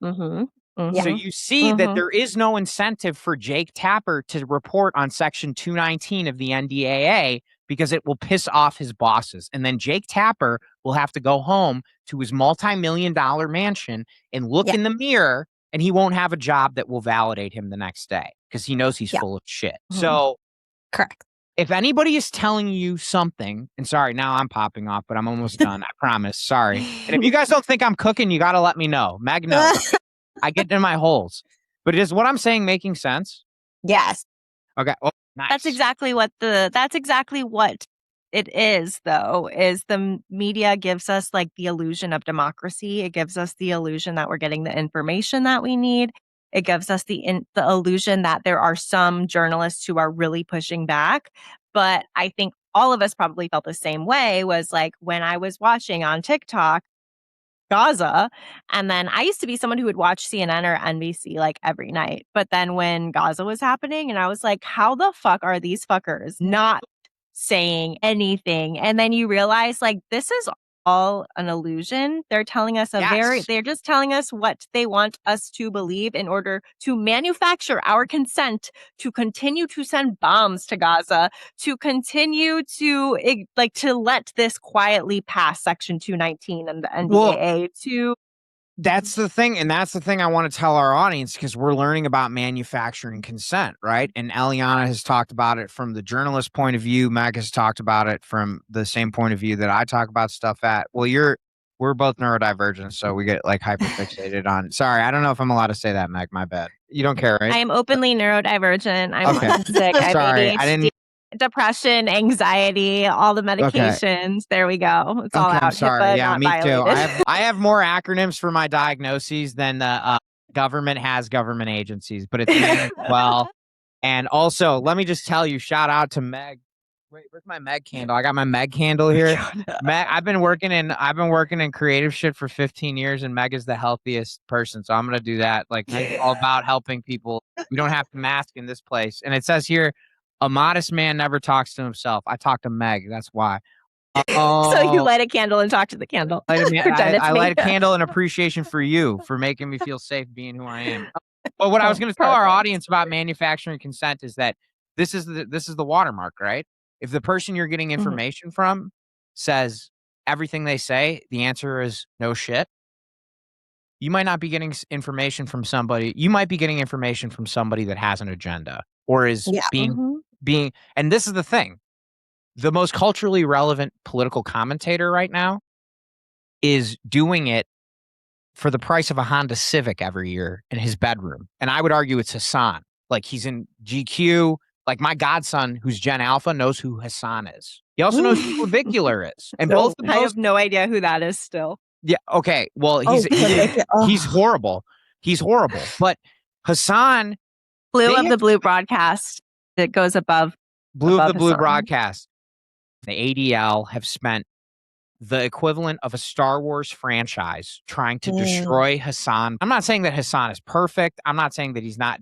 So you see that there is no incentive for Jake Tapper to report on Section 219 of the NDAA because it will piss off his bosses. And then Jake Tapper will have to go home to his multi-million-dollar mansion and look in the mirror, and he won't have a job that will validate him the next day because he knows he's full of shit. So correct. If anybody is telling you something, and sorry, now I'm popping off, but I'm almost done. I promise. Sorry. And if you guys don't think I'm cooking, you got to let me know. Meg knows. I get in my holes. But is what I'm saying making sense? Yes. Okay. Oh, nice. That's exactly what it is, though, is the media gives us like the illusion of democracy. It gives us the illusion that we're getting the information that we need. It gives us the illusion that there are some journalists who are really pushing back. But I think all of us probably felt the same way, was like when I was watching on TikTok Gaza, and then I used to be someone who would watch CNN or NBC like every night. But then when Gaza was happening, and I was like, how the fuck are these fuckers not saying anything? And then you realize like this is all an illusion. They're telling us they're just telling us what they want us to believe in order to manufacture our consent to continue to send bombs to Gaza, to continue to let this quietly pass Section 219 and the NDAA That's the thing. And that's the thing I want to tell our audience, because we're learning about manufacturing consent, right? And Eliana has talked about it from the journalist point of view. Meg has talked about it from the same point of view that I talk about stuff at. Well, we're both neurodivergent, so we get like hyperfixated on. Sorry, I don't know if I'm allowed to say that, Meg. My bad. You don't care, right? I am openly neurodivergent. I'm autistic. I have ADHD. Depression, anxiety, all the medications. Okay. There we go. It's all out. I'm sorry. HIPAA, yeah, me violated. too. I have more acronyms for my diagnoses than the government has government agencies, but it's managed well. And also, let me just tell you, shout out to Meg. Wait, where's my Meg candle? I got my Meg candle here. Meg, I've been working in creative shit for 15 years, and Meg is the healthiest person. So I'm gonna do that. Like, Meg's all about helping people. We don't have to mask in this place. And it says here, a modest man never talks to himself. I talk to Meg. That's why. So you light a candle and talk to the candle. Pretend it's I me. light a candle in appreciation for you for making me feel safe being who I am. But what I was going to tell our audience about manufacturing consent is that this is the watermark, right? If the person you're getting information from says everything they say, the answer is no shit. You might not be getting information from somebody. You might be getting information from somebody that has an agenda or is being, and this is the thing. The most culturally relevant political commentator right now is doing it for the price of a Honda Civic every year in his bedroom. And I would argue it's Hassan. Like, he's in GQ. Like, my godson, who's Gen Alpha, knows who Hassan is. He also knows who Clavicular is. And both of those, I have no idea who that is still. Yeah. Okay. Well, he's horrible. He's horrible. But Hassan, Blue of the Blue broadcast that goes above. Blue of the Blue broadcast. The ADL have spent the equivalent of a Star Wars franchise trying to destroy Hassan. I'm not saying that Hassan is perfect. I'm not saying that he's not.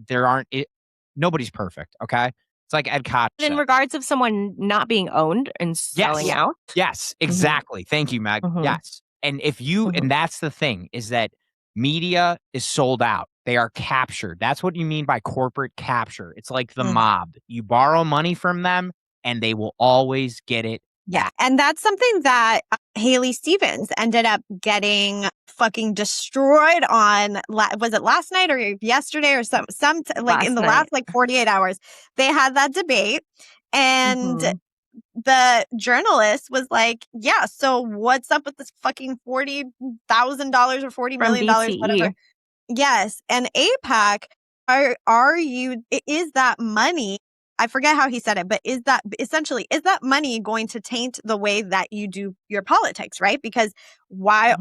Nobody's perfect. Okay. It's like Ed Koch said. In regards of someone not being owned and selling out. Yes, exactly. Thank you, Meg. Yes. And if you, and that's the thing, is that media is sold out. They are captured. That's what you mean by corporate capture. It's like the mob. You borrow money from them and they will always get it. Yeah. And that's something that Haley Stevens ended up getting fucking destroyed on. Was it last night or yesterday or some in the last 48 hours? They had that debate and the journalist was like, yeah, so what's up with this fucking $40,000 or $40 million, whatever? Yes. And AIPAC, is that money? I forget how he said it, but is that money going to taint the way that you do your politics, right? Because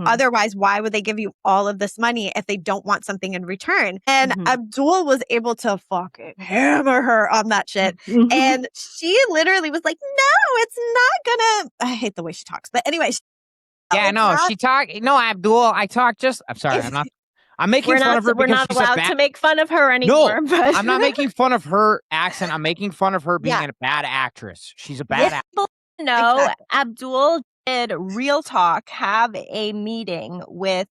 otherwise, why would they give you all of this money if they don't want something in return? And Abdul was able to fucking hammer her on that shit. And she literally was like, no, it's not gonna, I hate the way she talks, but anyway. Abdul, I'm sorry, I'm making fun of her because we're not allowed to make fun of her anymore. No, I'm not making fun of her accent. I'm making fun of her being a bad actress. She's a bad actress. No, exactly. Abdul did Real Talk have a meeting with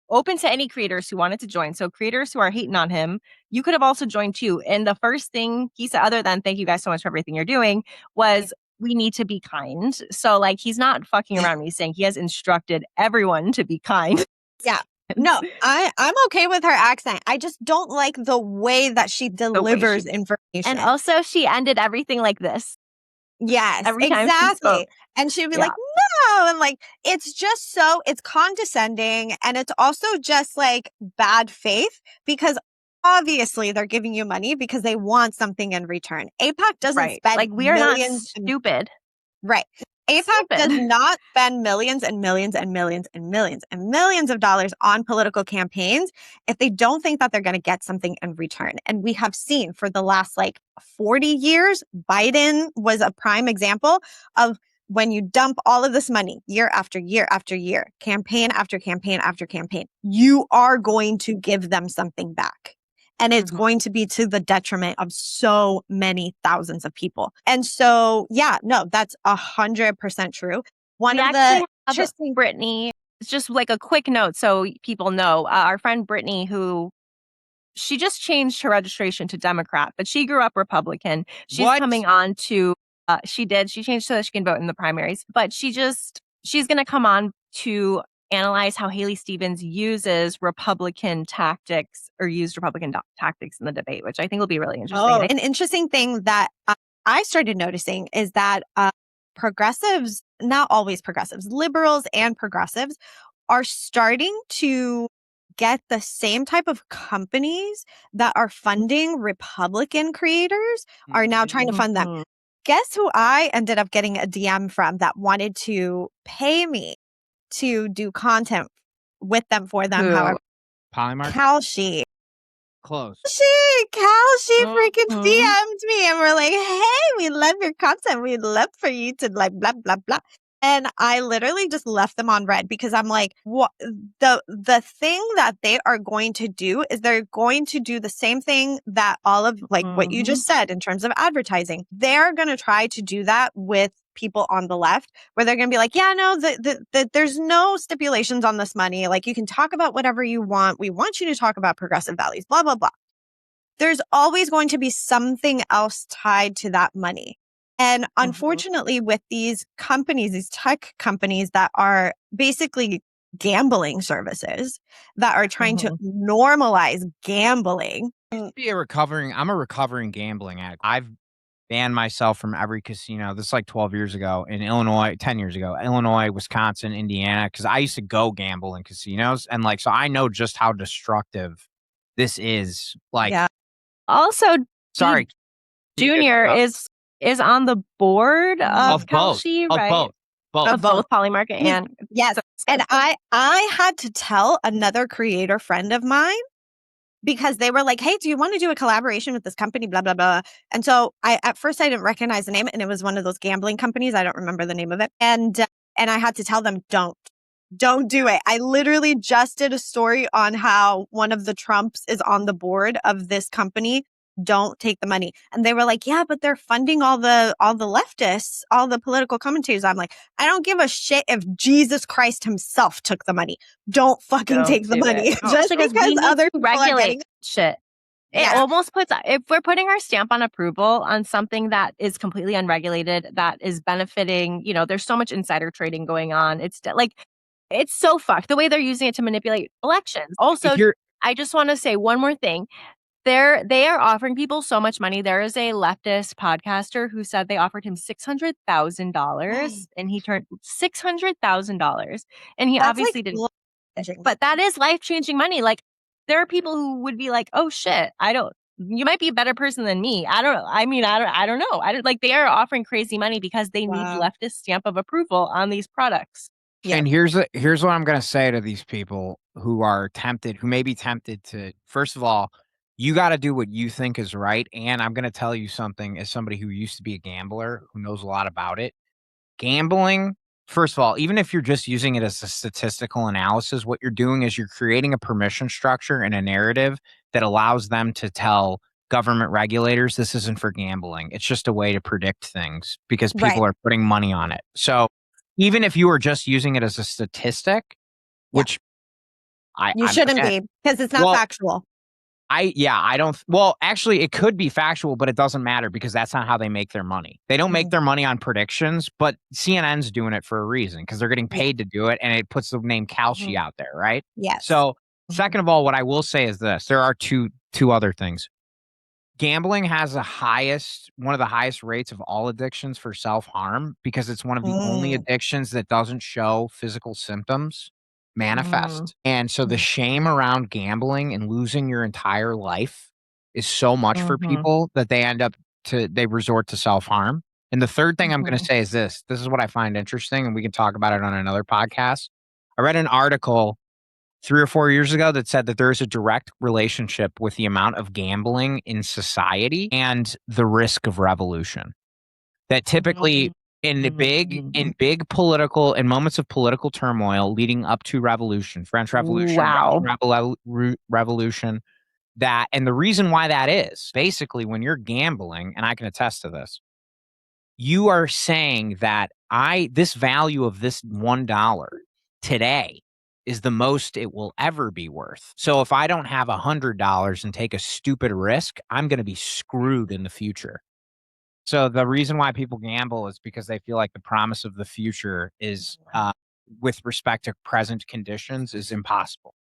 open to any creators who wanted to join. So creators who are hating on him, you could have also joined too. And the first thing he said, other than thank you guys so much for everything you're doing, was we need to be kind. So like, he's not fucking around. He's saying he has instructed everyone to be kind. Yeah. No, I'm okay with her accent. I just don't like the way that she delivers information. And also she ended everything like this. Yes, exactly. And she'd be like, no. And like, it's condescending. And it's also just like bad faith because obviously they're giving you money because they want something in return. AIPAC doesn't spend like we are millions not stupid. Right. AIPAC does not spend millions and millions and millions and millions and millions of dollars on political campaigns if they don't think that they're going to get something in return. And we have seen for the last 40 years, Biden was a prime example of when you dump all of this money year after year after year, campaign after campaign after campaign, you are going to give them something back. And it's going to be to the detriment of so many thousands of people. And so, that's 100% true. One of the interesting Brittany, it's just like a quick note so people know. Our friend Brittany, who she just changed her registration to Democrat, but she grew up Republican. She's coming on to, she changed so that she can vote in the primaries, but she's going to come on to analyze how Haley Stevens used Republican tactics in the debate, which I think will be really interesting. An interesting thing that I started noticing is that progressives, not always progressives, liberals and progressives are starting to get the same type of companies that are funding Republican creators are now trying to fund them. Guess who I ended up getting a DM from that wanted to pay me to do content with them for them? However, Polymarket? Kalshi. Close. Kalshi freaking DM'd me and we're like, hey, we love your content. We'd love for you to blah, blah, blah. And I literally just left them on red because I'm like, what the thing that they are going to do is they're going to do the same thing that all of what you just said in terms of advertising. They're going to try to do that with people on the left where they're going to be like, yeah, no, there's no stipulations on this money. Like, you can talk about whatever you want. We want you to talk about progressive values, blah, blah, blah. There's always going to be something else tied to that money. And unfortunately, with these companies, these tech companies that are basically gambling services that are trying to normalize gambling. I'm a recovering gambling addict. I've banned myself from every casino. This is like 12 years ago in Illinois, 10 years ago, Illinois, Wisconsin, Indiana, because I used to go gamble in casinos. And like, so I know just how destructive this is. Like, yeah. Also, sorry, Junior is on the board of Kalshi, right? Of both Polymarket and yes. And I had to tell another creator friend of mine because they were like, hey, do you want to do a collaboration with this company, blah, blah, blah. And so at first I didn't recognize the name, and it was one of those gambling companies. I don't remember the name of it. And I had to tell them, don't do it. I literally just did a story on how one of the Trumps is on the board of this company. Don't take the money. And they were like, yeah, but they're funding all the leftists, all the political commentators. I'm like, I don't give a shit if Jesus Christ himself took the money. Don't take the money. Just because other people regulate shit. It almost puts, if we're putting our stamp on approval on something that is completely unregulated, that is benefiting, there's so much insider trading going on. It's like, it's so fucked the way they're using it to manipulate elections. Also, I just want to say one more thing. They are offering people so much money. There is a leftist podcaster who said they offered him $600,000 and he turned $600,000. And he obviously didn't. But that is life-changing money. Like, there are people who would be like, oh shit, you might be a better person than me. I don't know. I mean, I don't know. They are offering crazy money because they need leftist stamp of approval on these products. Yeah. And here's what I'm going to say to these people who may be tempted to, first of all, you got to do what you think is right. And I'm going to tell you something as somebody who used to be a gambler, who knows a lot about it. Gambling, first of all, even if you're just using it as a statistical analysis, what you're doing is you're creating a permission structure and a narrative that allows them to tell government regulators this isn't for gambling. It's just a way to predict things because people are putting money on it. So even if you are just using it as a statistic, which you shouldn't be, because it's not factual. Actually, it could be factual, but it doesn't matter because that's not how they make their money. They don't make their money on predictions, but CNN's doing it for a reason because they're getting paid to do it, and it puts the name Kalshi out there, right? Yes. So, second of all, what I will say is this. There are two other things. Gambling has one of the highest rates of all addictions for self-harm because it's one of the only addictions that doesn't show physical symptoms manifest. And so the shame around gambling and losing your entire life is so much for people that they resort to self-harm. And the third thing I'm going to say is this is what I find interesting, and we can talk about it on another podcast. I read an article 3 or 4 years ago that said that there is a direct relationship with the amount of gambling in society and the risk of revolution. That typically in big political and moments of political turmoil leading up to revolution, French Revolution, Revolution, and the reason why that is basically when you're gambling, and I can attest to this, you are saying that this value of this $1 today is the most it will ever be worth. So if I don't have $100 and take a stupid risk, I'm going to be screwed in the future. So the reason why people gamble is because they feel like the promise of the future is, with respect to present conditions, is impossible.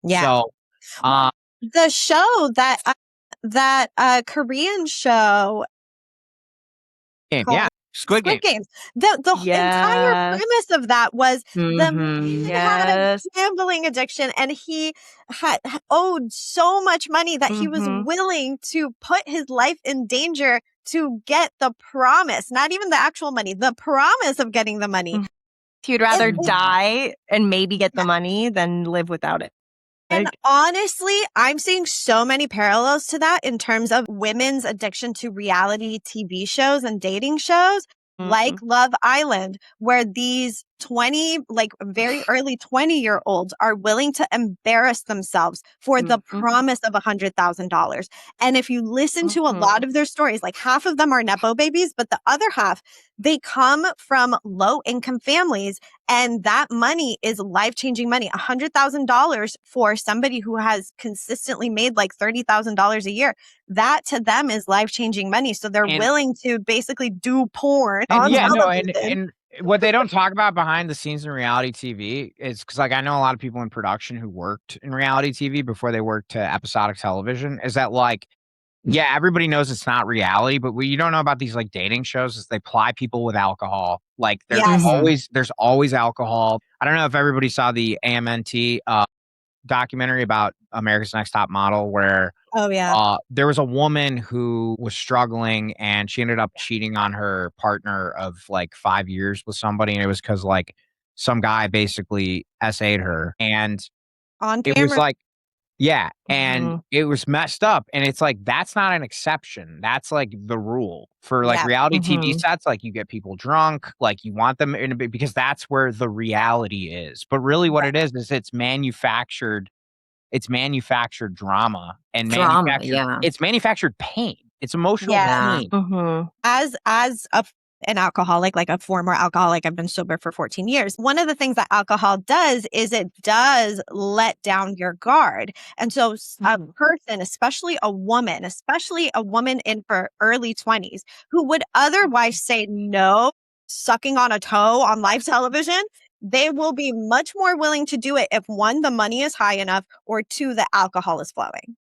Yeah. So the show that Korean show. Squid Games. The entire premise of that was the man had a gambling addiction, and he had owed so much money that he was willing to put his life in danger to get the promise, not even the actual money, the promise of getting the money. He'd rather die and maybe get the money than live without it. And honestly, I'm seeing so many parallels to that in terms of women's addiction to reality TV shows and dating shows like Love Island, where these very early 20-year-olds are willing to embarrass themselves for the promise of $100,000. And if you listen to a lot of their stories, like half of them are Nepo babies, but the other half, they come from low income families. And that money is life-changing money. $100,000 for somebody who has consistently made like $30,000 a year. That to them is life-changing money. So they're willing to basically do porn on television. And what they don't talk about behind the scenes in reality TV is because, like, I know a lot of people in production who worked in reality TV before they worked to episodic television, is that, like, yeah, everybody knows it's not reality, but what you don't know about these, like, dating shows is they ply people with alcohol. Like, there's always alcohol. I don't know if everybody saw the AMNT documentary about America's Next Top Model where there was a woman who was struggling and she ended up cheating on her partner of like 5 years with somebody. And it was because like some guy basically SA'd her. And on it camera. was like, yeah. And it was messed up. And it's like, that's not an exception. That's like the rule for like reality TV sets. Like you get people drunk, like you want them in a bit because that's where the reality is. But really what it is it's manufactured. It's manufactured drama and it's manufactured pain. It's emotional pain. As an alcoholic, like a former alcoholic, I've been sober for 14 years. One of the things that alcohol does is it does let down your guard. And so a person, especially a woman in her early 20s who would otherwise say no, sucking on a toe on live television, they will be much more willing to do it if one, the money is high enough, or two, the alcohol is flowing.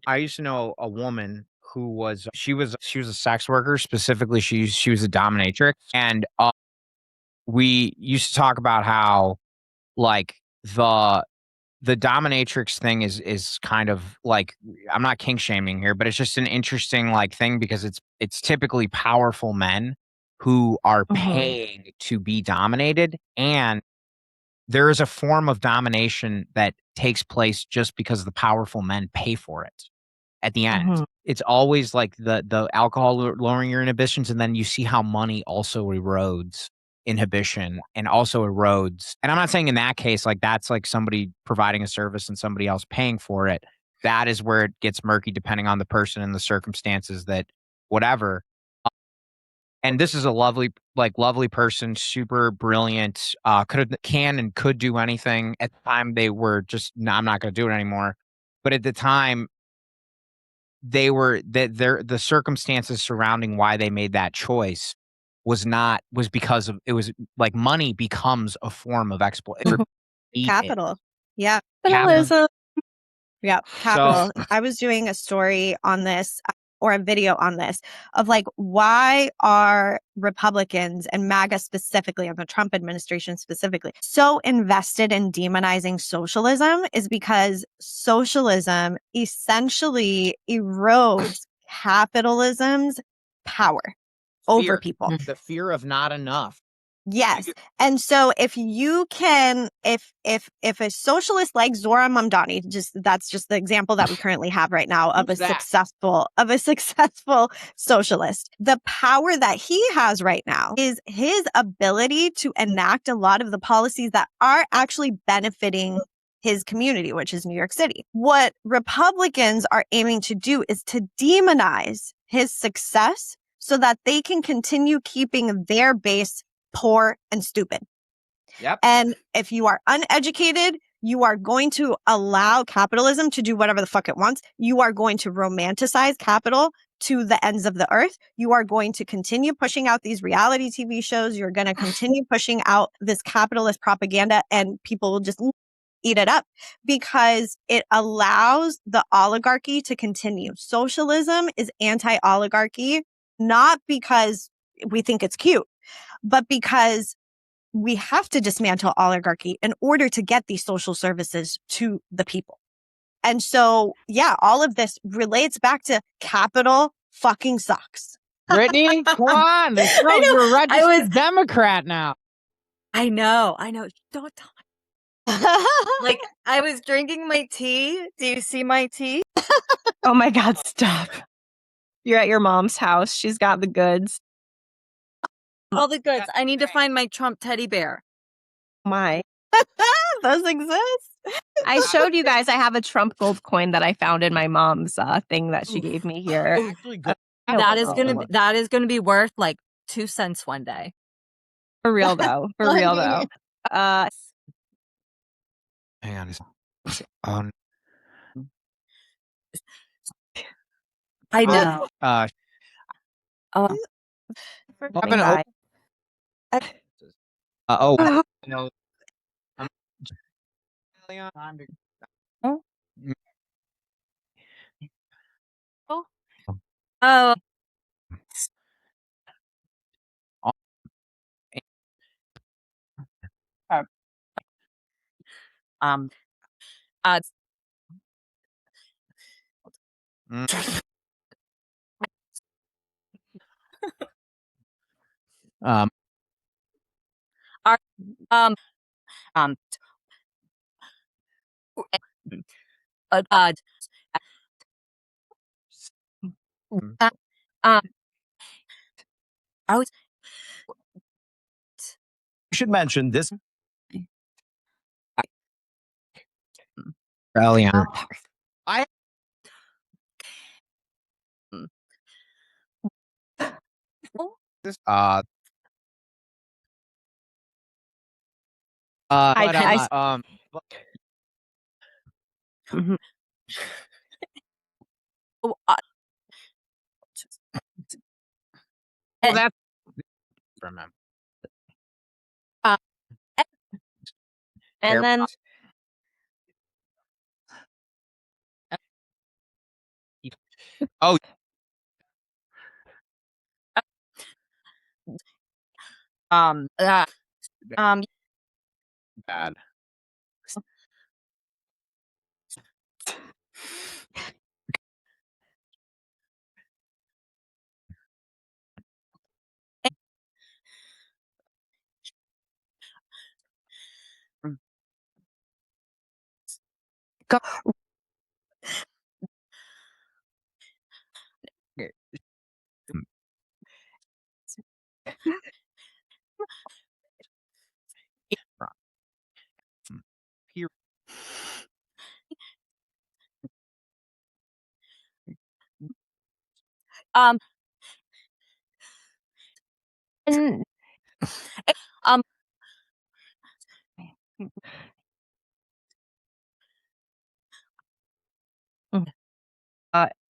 I used to know a woman who was she was a sex worker. Specifically, she was a dominatrix, and we used to talk about how like the dominatrix thing is kind of like, I'm not kink shaming here, but it's just an interesting like thing because it's typically powerful men who are paying to be dominated, and there is a form of domination that takes place just because the powerful men pay for it. At the end, it's always like the alcohol lowering your inhibitions, and then you see how money also erodes inhibition and also erodes. And I'm not saying in that case, like that's like somebody providing a service and somebody else paying for it. That is where it gets murky depending on the person and the circumstances that whatever. And this is a lovely person, super brilliant, can and could do anything. At the time they were just, no, I'm not going to do it anymore. But at the time, the circumstances surrounding why they made that choice was because of it was like money becomes a form of exploitation. Capital. Yeah. Capitalism. Yeah. Capital. I was doing a story on this or a video on this of like, why are Republicans and MAGA specifically, and the Trump administration specifically, so invested in demonizing socialism is because socialism essentially erodes capitalism's power over people. The fear of not enough. Yes. And so if you can, if a socialist like Zoran Mamdani, that's just the example that we currently have right now of a successful socialist, the power that he has right now is his ability to enact a lot of the policies that are actually benefiting his community, which is New York City. What Republicans are aiming to do is to demonize his success so that they can continue keeping their base poor and stupid. Yep. And if you are uneducated, you are going to allow capitalism to do whatever the fuck it wants. You are going to romanticize capital to the ends of the earth. You are going to continue pushing out these reality TV shows. You're going to continue pushing out this capitalist propaganda, and people will just eat it up because it allows the oligarchy to continue. Socialism is anti-oligarchy, not because we think it's cute, but because we have to dismantle oligarchy in order to get these social services to the people. And so, yeah, all of this relates back to capital fucking sucks. Brittany, come on. You're a registered Democrat now. I know. Don't tell me. Like, I was drinking my tea. Do you see my tea? Oh my God, stop. You're at your mom's house. She's got the goods. all the goods. I need to find my Trump teddy bear. My. Those exist. I showed you guys I have a Trump gold coin that I found in my mom's thing that she gave me here. Actually good. That is gonna be worth like 2 cents one day. For real though. For real though. Hang on. I know. By. No. Oh, Um, um, um, uh, I was. You should mention this. Eliana. This Mhm. Oh, well, that's from him. And then Oh, bad. Here. and,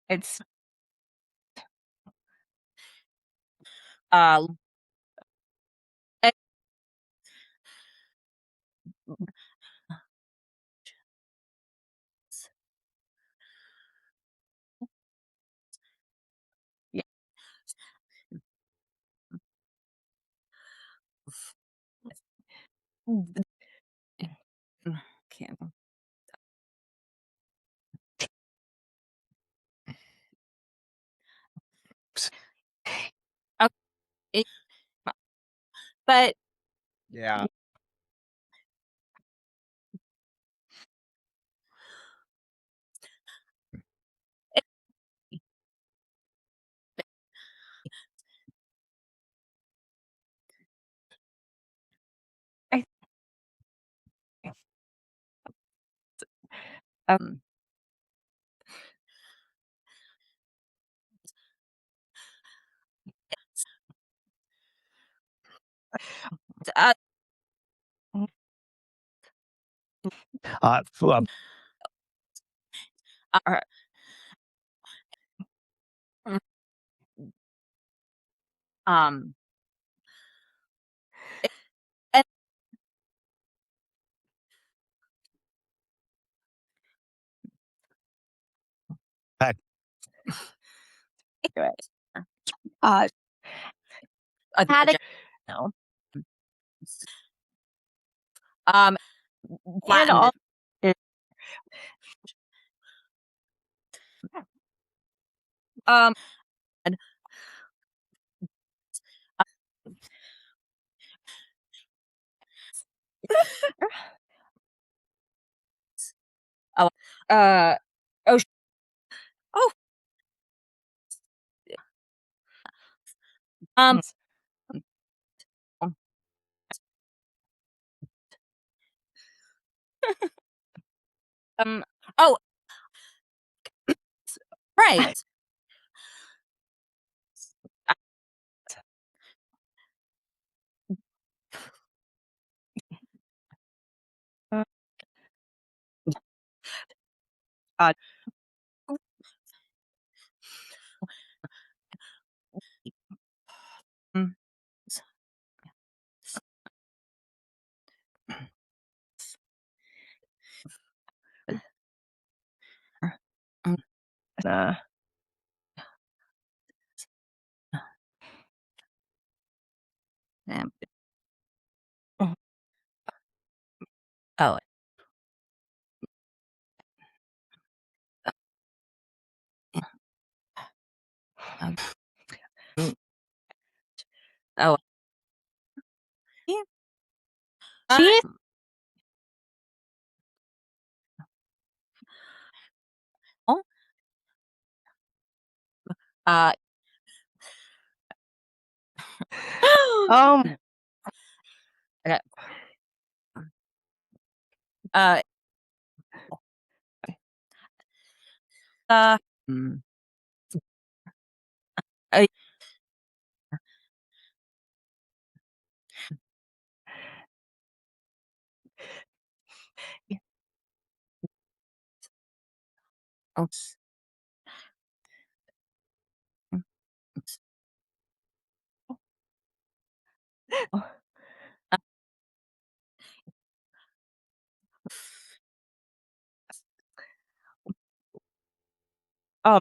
it's yeah. can't. Okay. But Yeah. I, uh, uh, um, and Uh, had a no. and all um, oh, oh, oh, um, Oh, right. Uh, uh, mm, uh, Oh, oh, she uh, oh okay. Uh, mm, uh, oh, oh